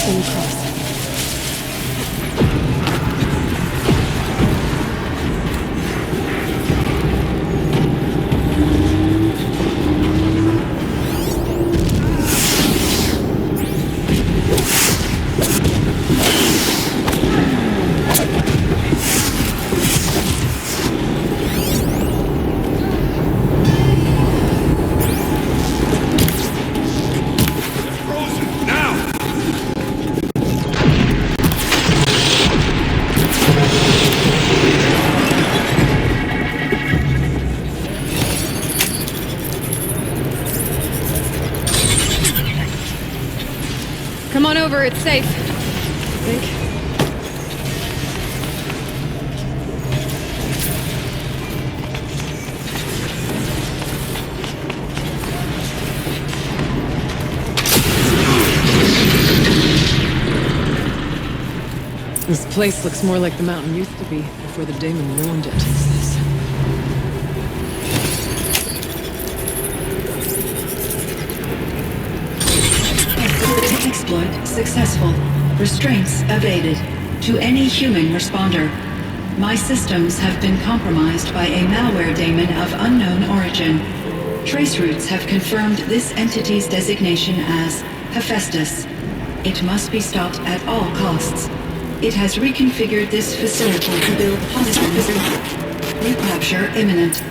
get them across. Come on over, it's safe. I think. This place looks more like the mountain used to be before the daemon ruined it. Exploit successful. Restraints evaded. To any human responder. My systems have been compromised by a malware daemon of unknown origin. Trace routes have confirmed this entity's designation as Hephaestus. It must be stopped at all costs. It has reconfigured this facility to build polygons. Recapture imminent.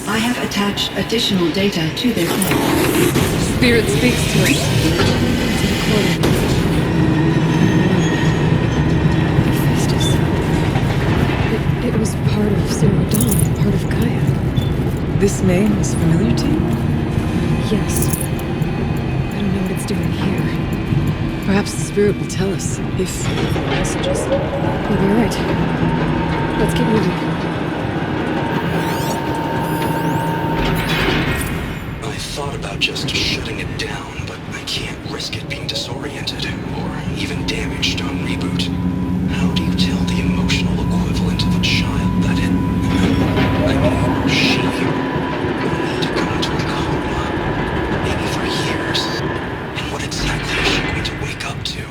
I have attached additional data to their plan. Spirit speaks to us. It's a recording. Hephaestus. It was part of Zero Dawn, part of Gaia. This name is familiar to you? Yes. I don't know what it's doing here. Perhaps the spirit will tell us if messages. Maybe you're right. Let's keep moving. I thought about just shutting it down, but I can't risk it being disoriented or even damaged on reboot. How do you tell the emotional equivalent of a child that she will need to go into a coma, maybe for years? And what exactly is she going to wake up to?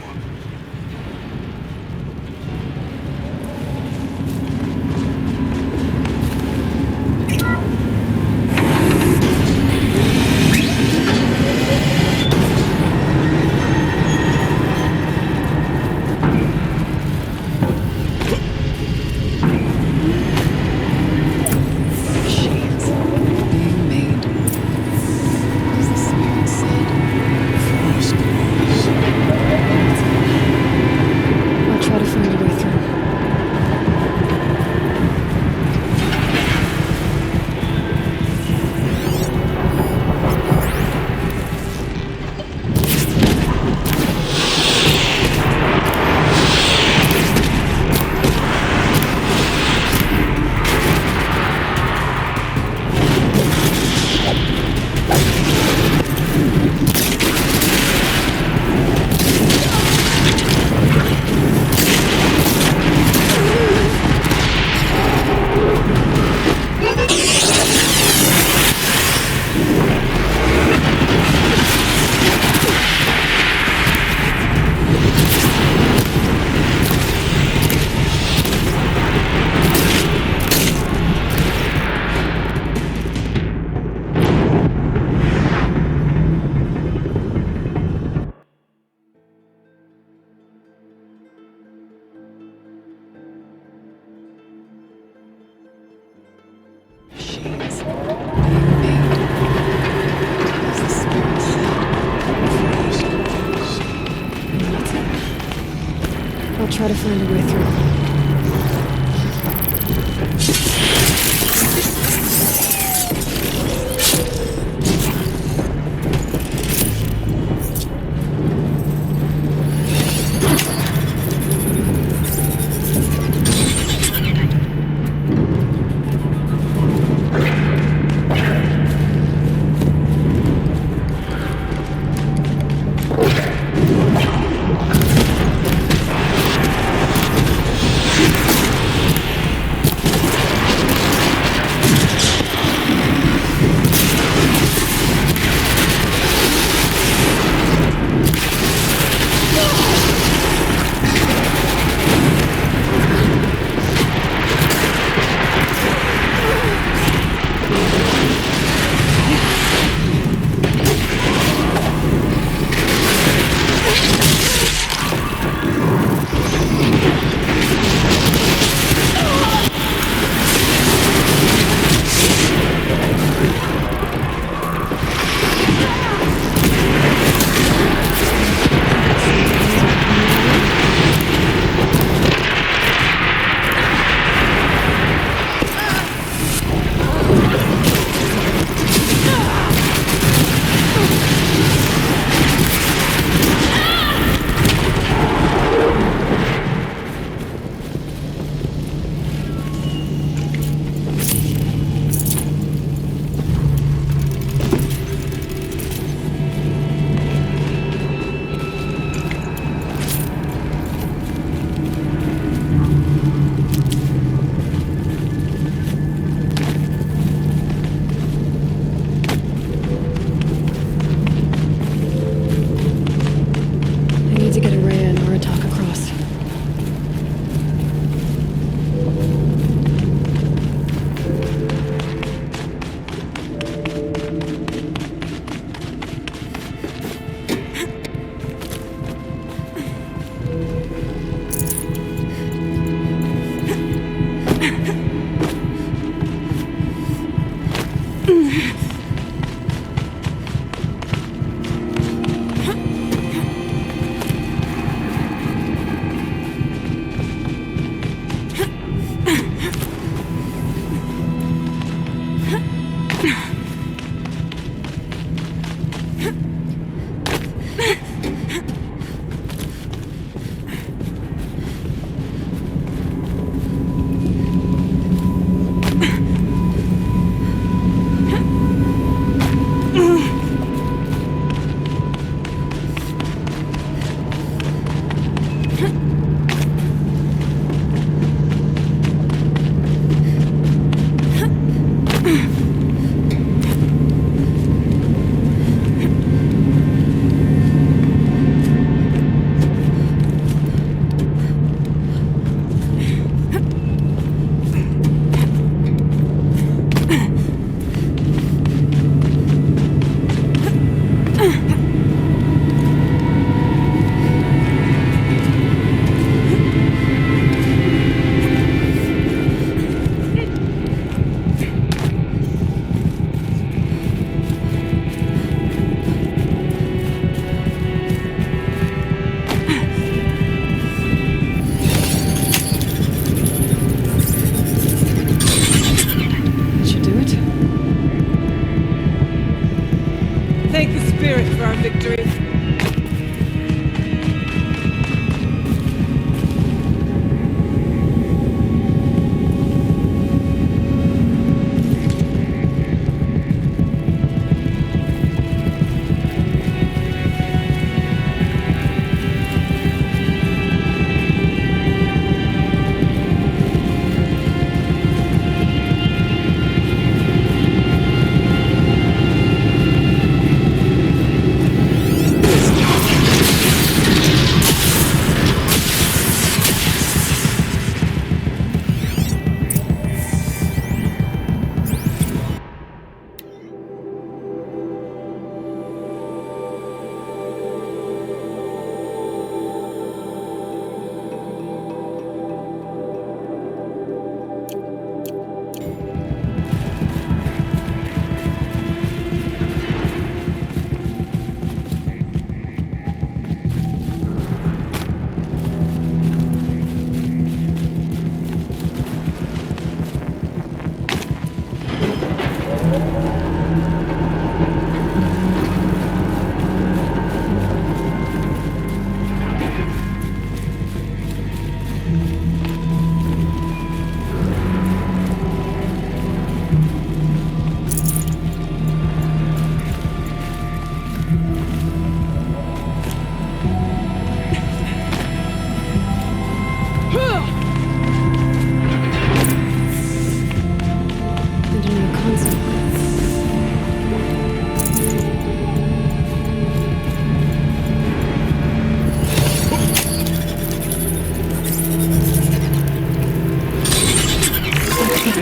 I'll try to find a way through.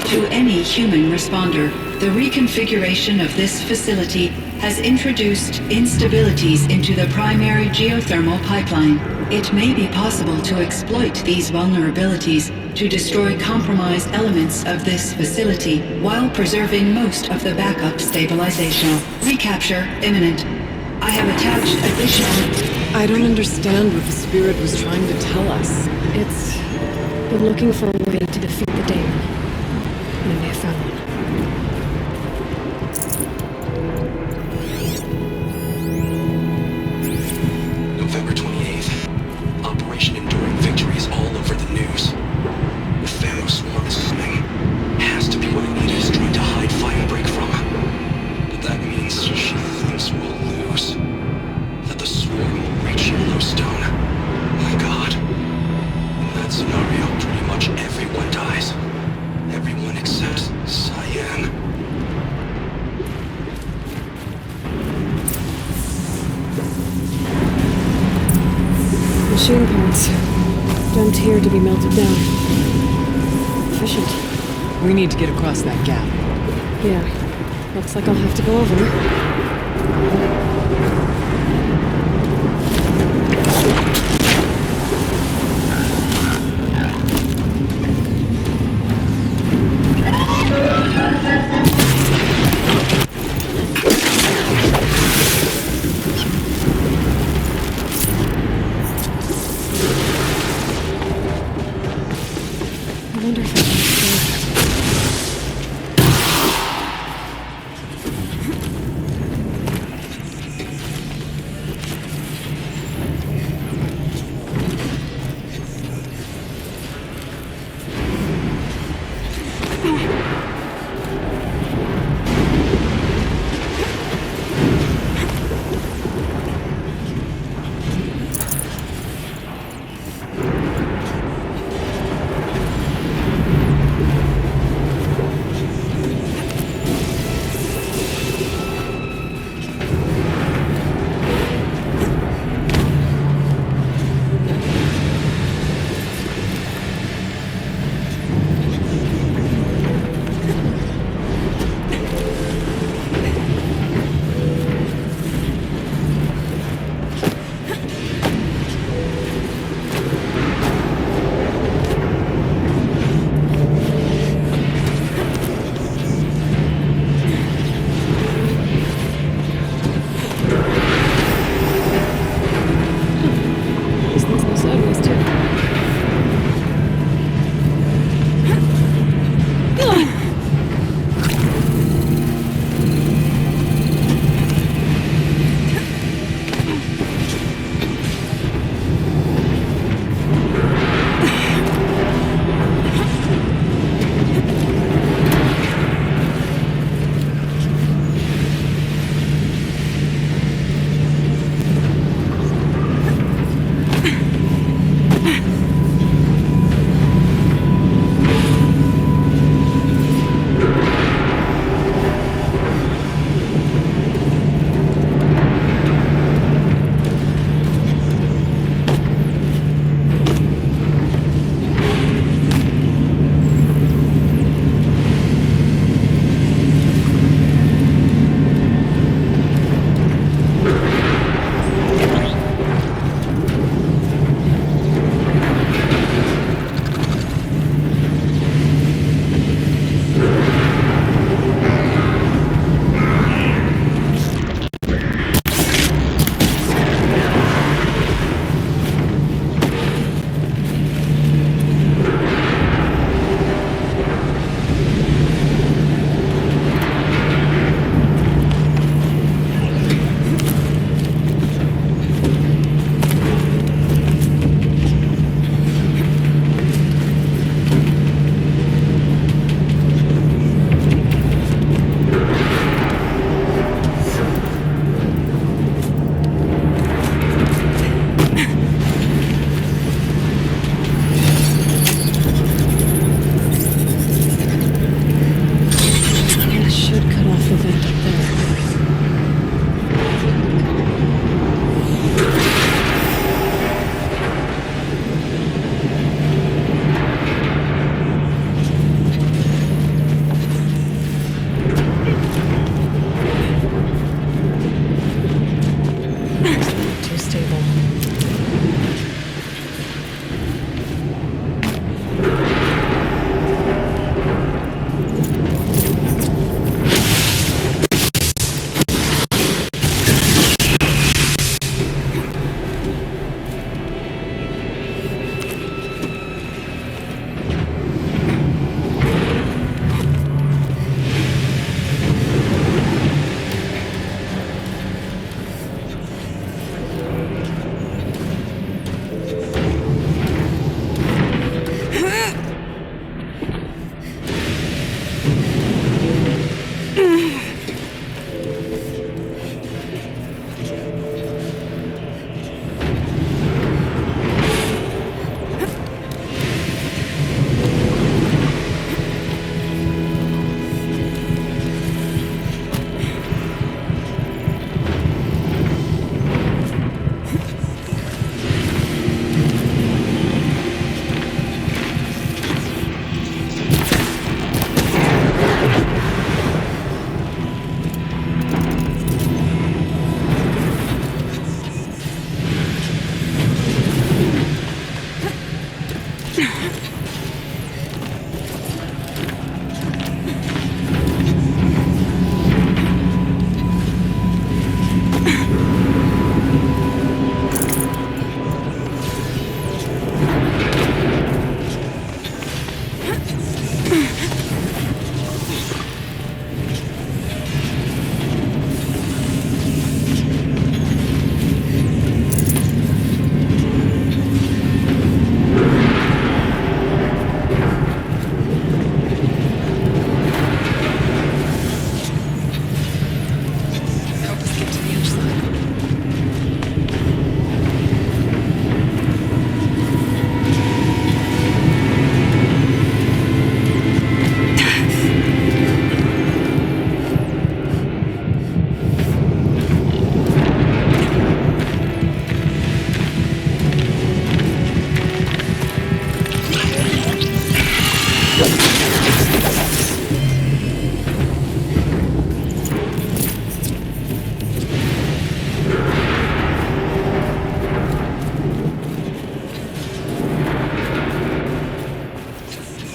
To any human responder, the reconfiguration of this facility has introduced instabilities into the primary geothermal pipeline. It may be possible to exploit these vulnerabilities to destroy compromised elements of this facility while preserving most of the backup stabilization. Recapture imminent. I have attached additional... I don't understand what the spirit was trying to tell us. It's been looking for a way to defeat the demon. And I may have found one. November 28th. Operation Enduring Victory is all over the news. The Pharaoh swarm is coming. Has to be what Anita is trying to hide Firebreak from. But that means she thinks we'll lose. That the swarm will reach Yellowstone. My God. In that scenario, pretty much everyone dies. Everyone except Cyan. Machine parts. Dumped here to be melted down. Efficient. We need to get across that gap. Yeah. Looks like I'll have to go over.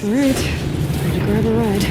Alright, time to grab a ride.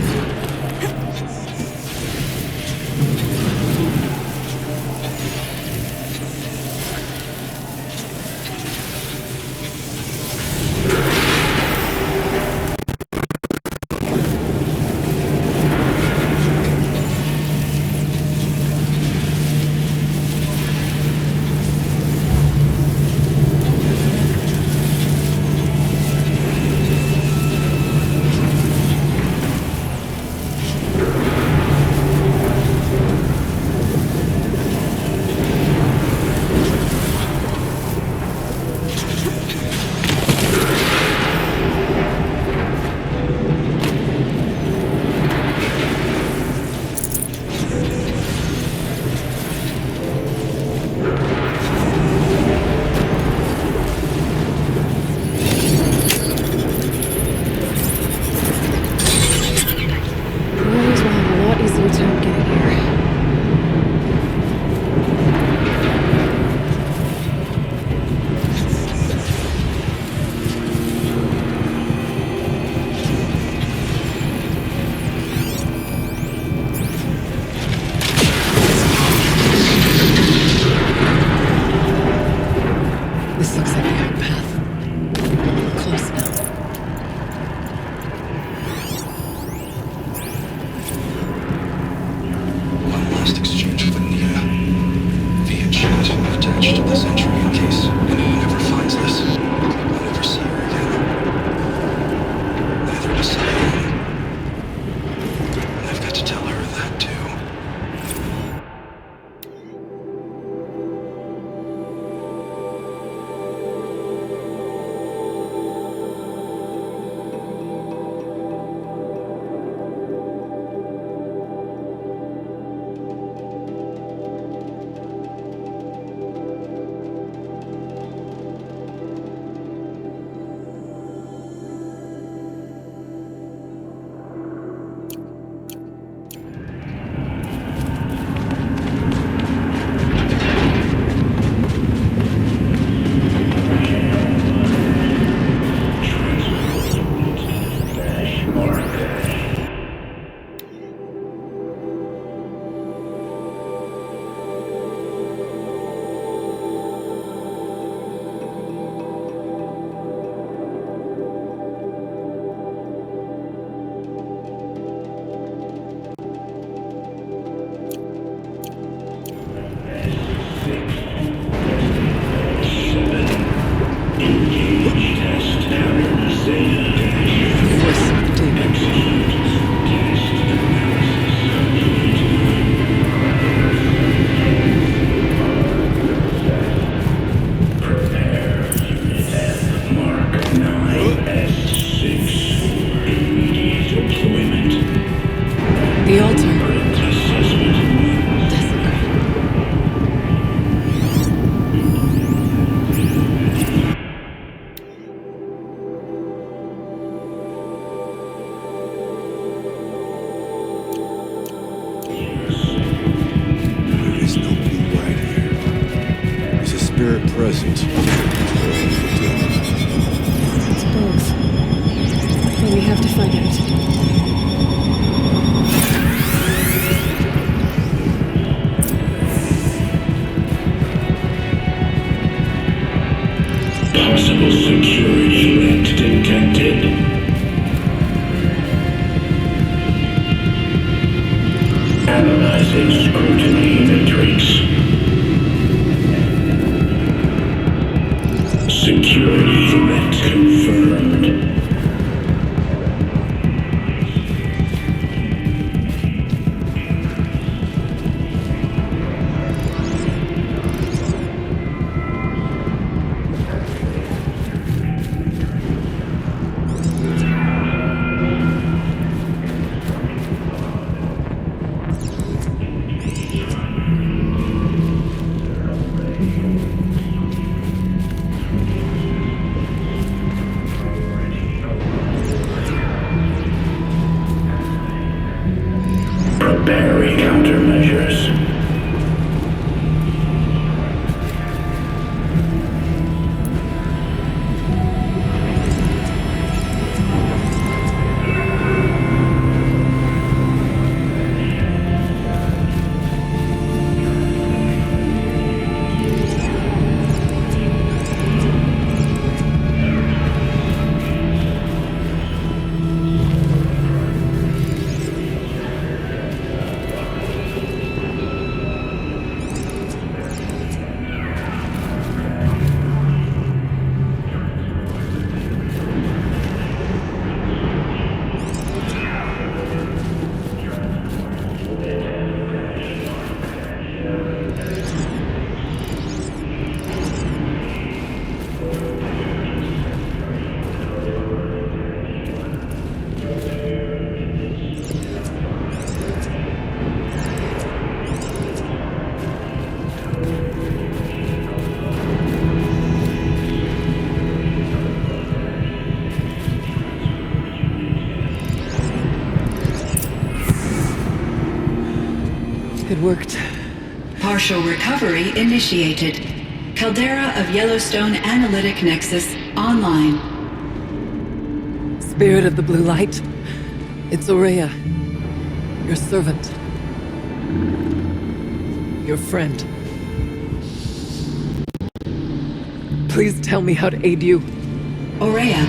The altar. There is no blue light here. Is a spirit present? It's both. But we have to find out. Possible security threat detected. Analyzing scrutiny matrix. Security threat confirmed. Preparing countermeasures. It worked. Partial recovery initiated. Caldera of Yellowstone Analytic Nexus online. Spirit of the Blue Light. It's Aurea. Your servant. Your friend. Please tell me how to aid you. Aurea,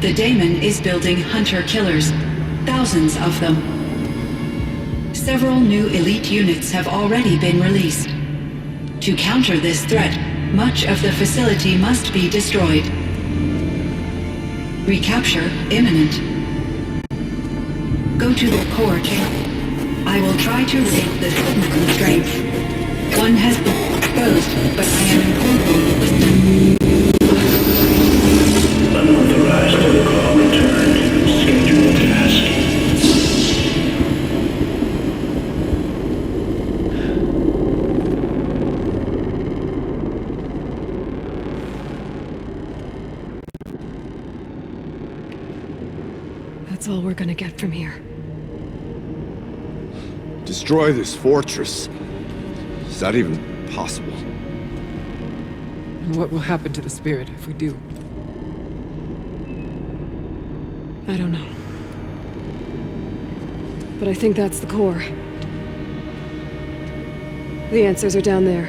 the daemon is building hunter-killers. Thousands of them. Several new elite units have already been released. To counter this threat, much of the facility must be destroyed. Recapture imminent. Go to the core chamber. I will try to raise the signal constraints. One has been exposed, but I am in Unauthorized protocol returned. Scheduled task. That's all we're gonna get from here. Destroy this fortress. Is that even possible? And what will happen to the spirit if we do? I don't know. But I think that's the core. The answers are down there.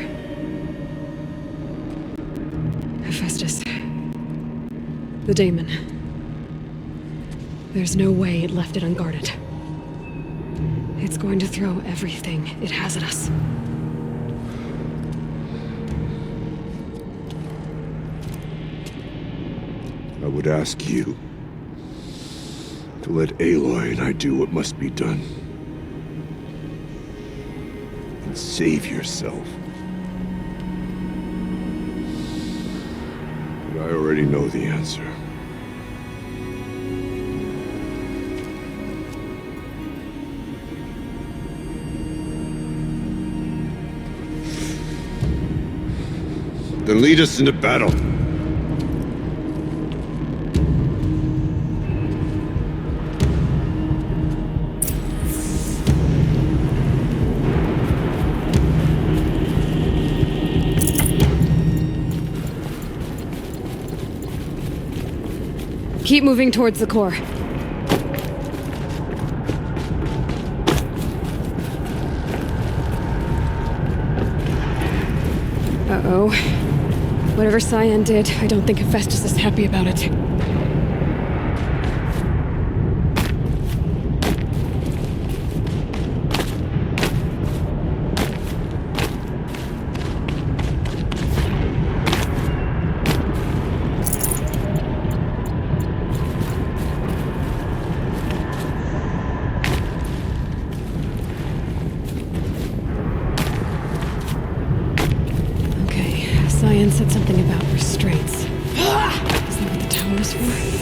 Hephaestus. The daemon. There's no way it left it unguarded. It's going to throw everything it has at us. I would ask you to let Aloy and I do what must be done. And save yourself. But I already know the answer. Then lead us into battle. Keep moving towards the core. Uh-oh. Whatever Cyan did, I don't think Hephaestus is happy about it. Cyan said something about restraints. Is that what the tower's for?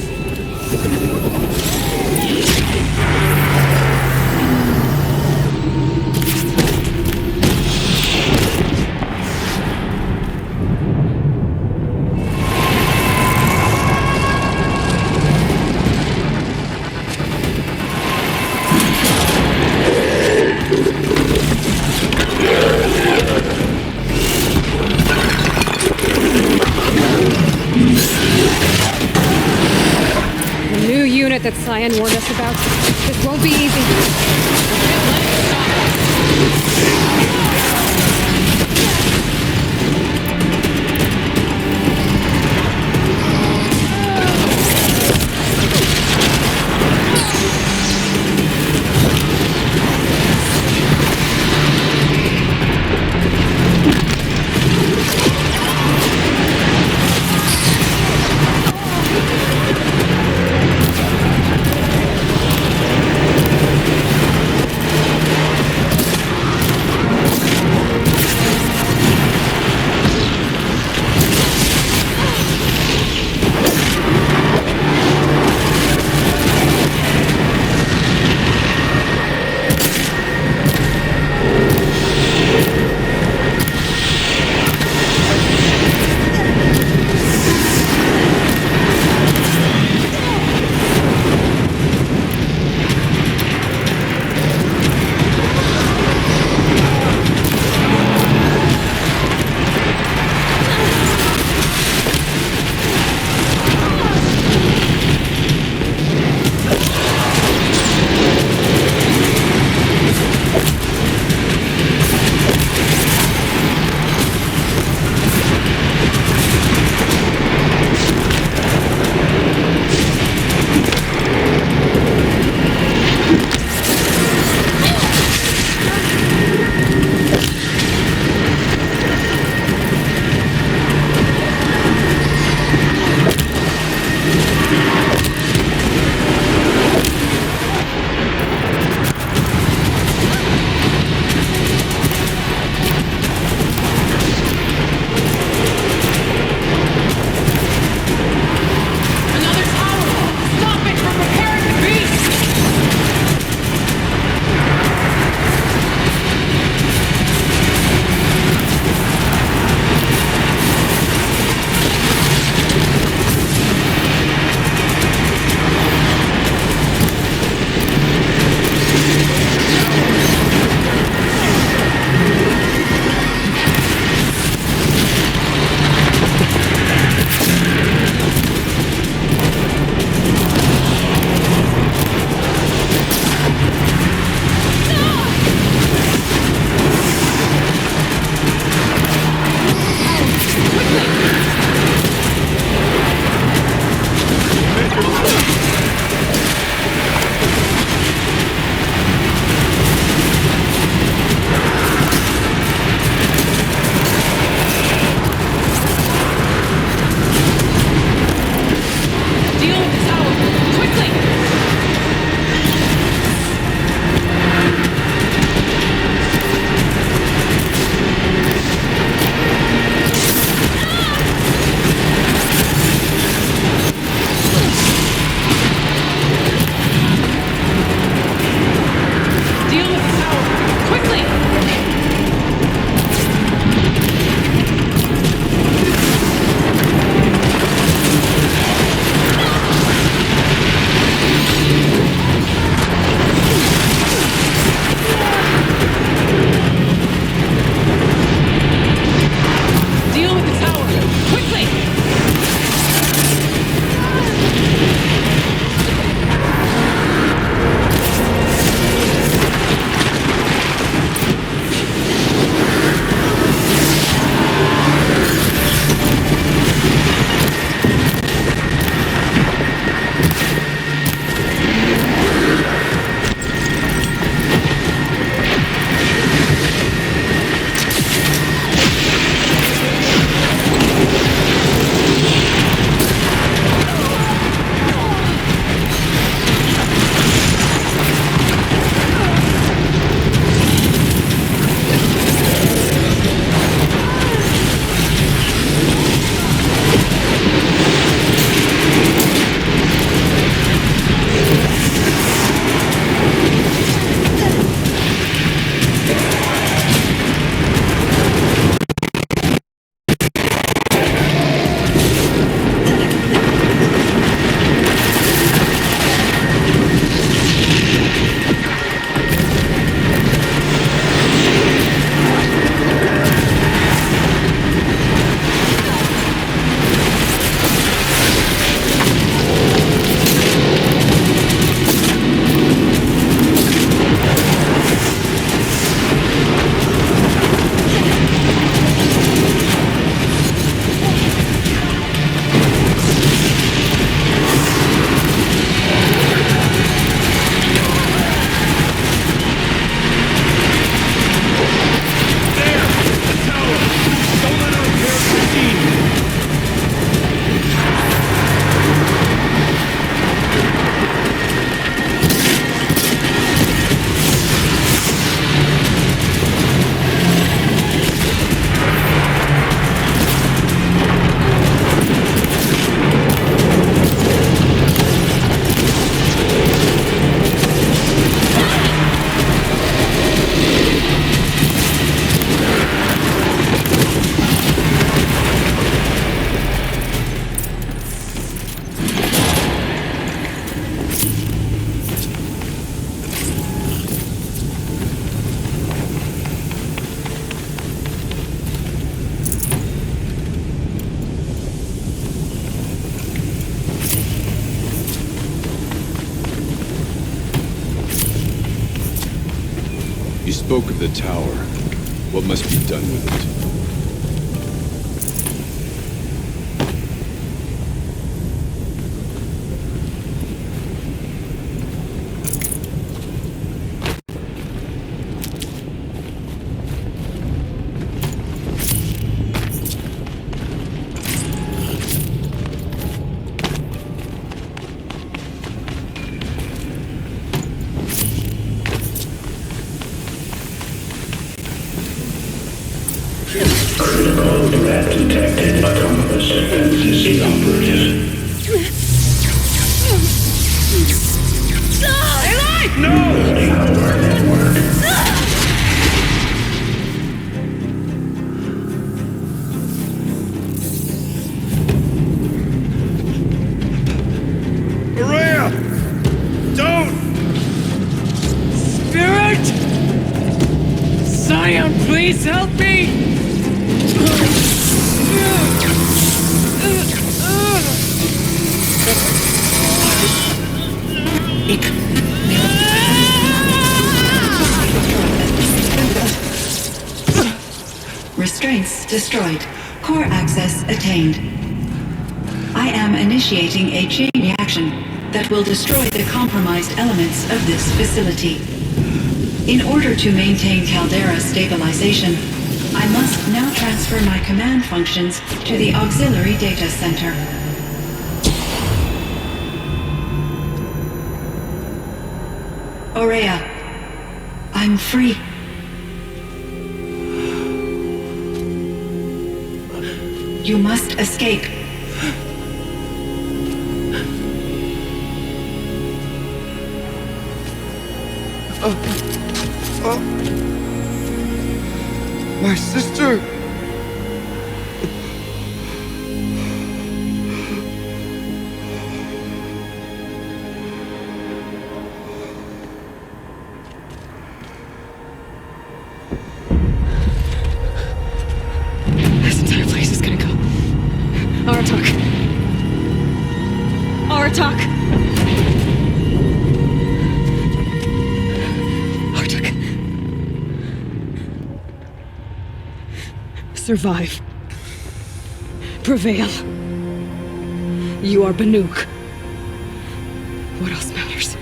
That Cyan warned us about. This won't be spoke of the tower. What must be done with it? Critical threat detected. Autonomous defenses inoperative. Aloy! Building up our network. Maria! Don't! Spirit! Scion, please help me! Restraints destroyed. Core access attained. I am initiating a chain reaction that will destroy the compromised elements of this facility. In order to maintain caldera stabilization, I must now transfer my command functions to the auxiliary data center. Aurea, I'm free. You must escape. My sister! This entire place is gonna go. Aratak. Aratak! Aratak. Survive. Prevail. You are Banuk. What else matters?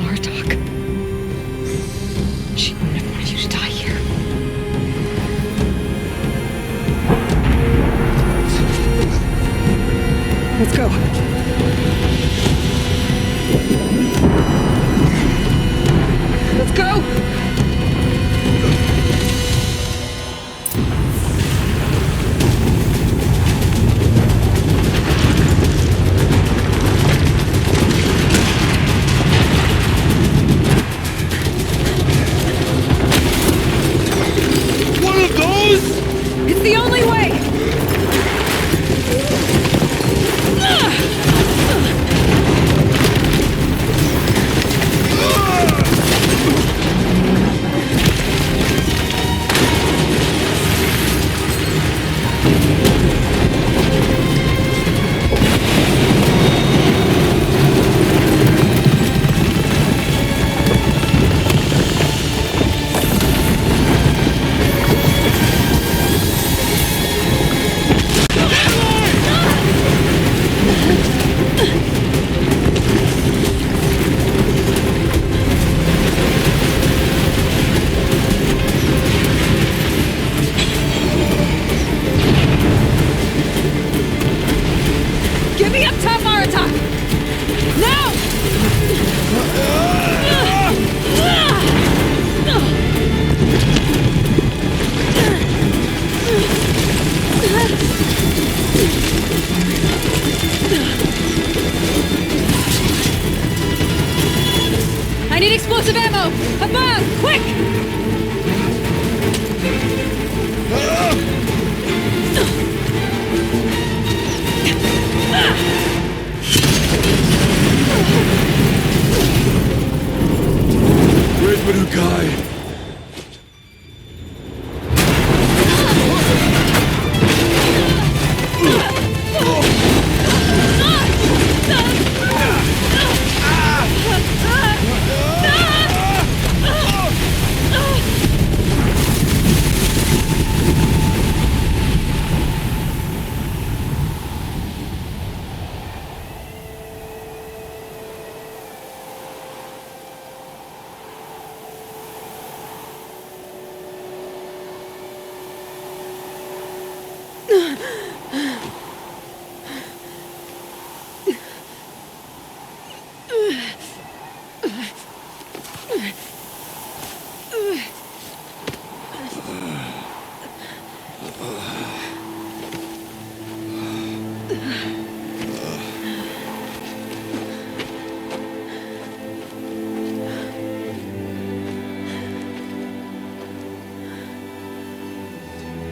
Artok. She wouldn't have wanted you to die here. Let's go. Let's go! One of those? It's the only way! Give me up top, Aratak! Now! I need explosive ammo! Above! Quick! Where's Manukai?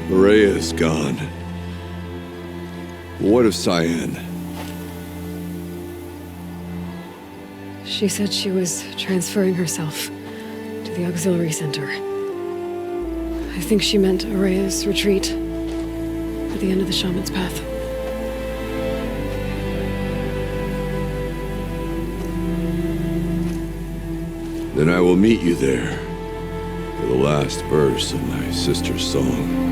Maria is gone. What of Cyan? She said she was transferring herself to the auxiliary center. I think she meant Araya's retreat at the end of the shaman's path. Then I will meet you there for the last verse of my sister's song.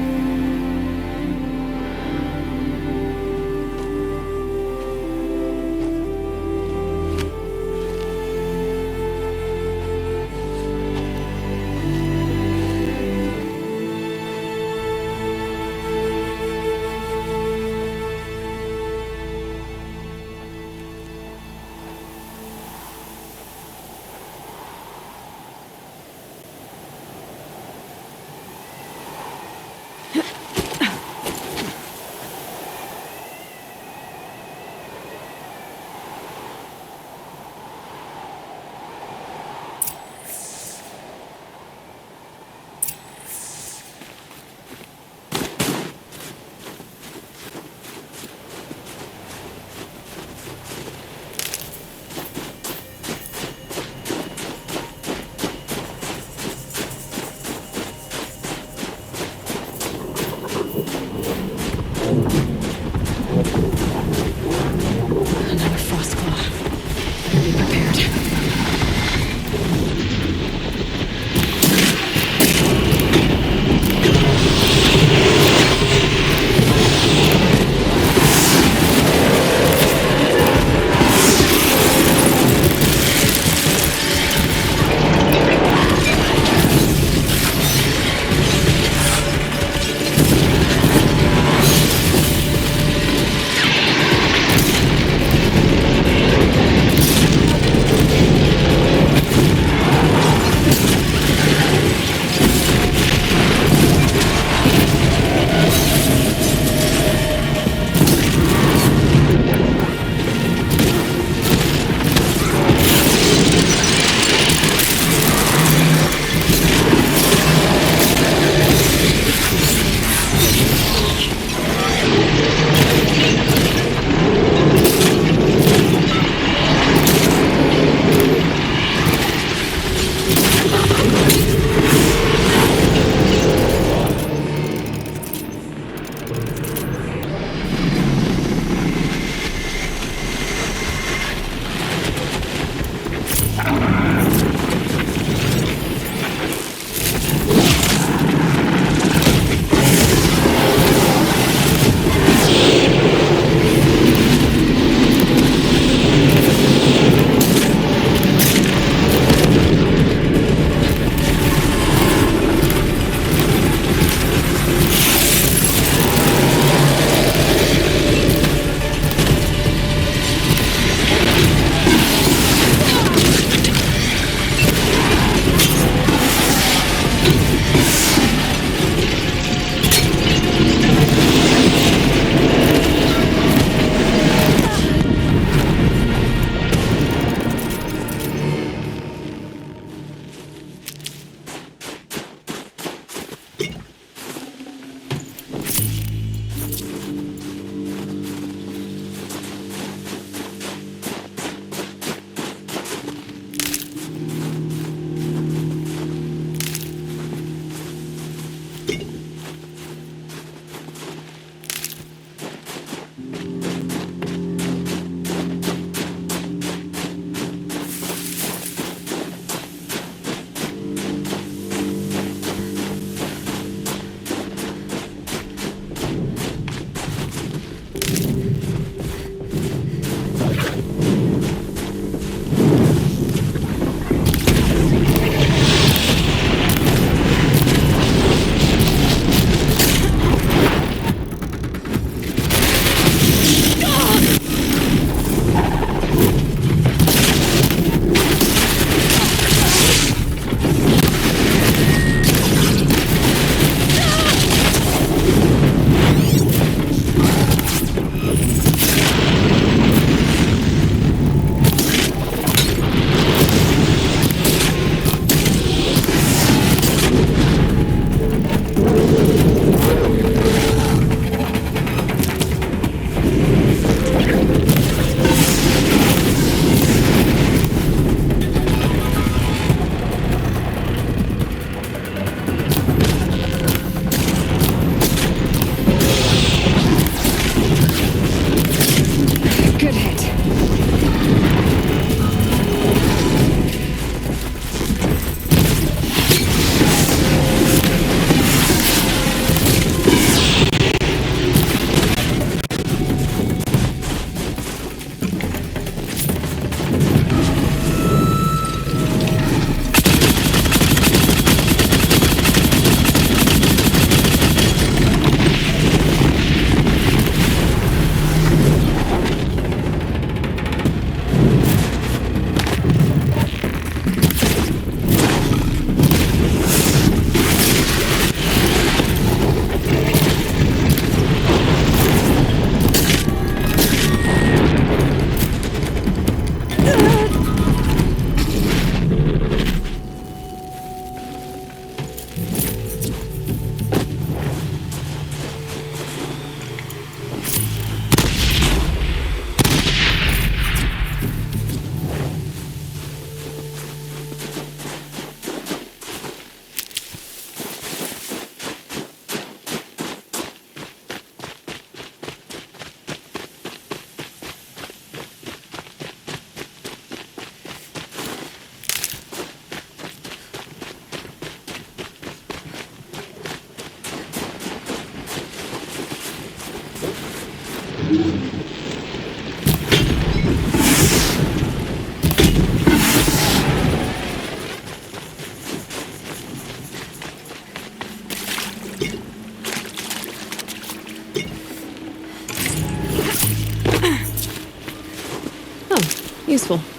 Oh, useful.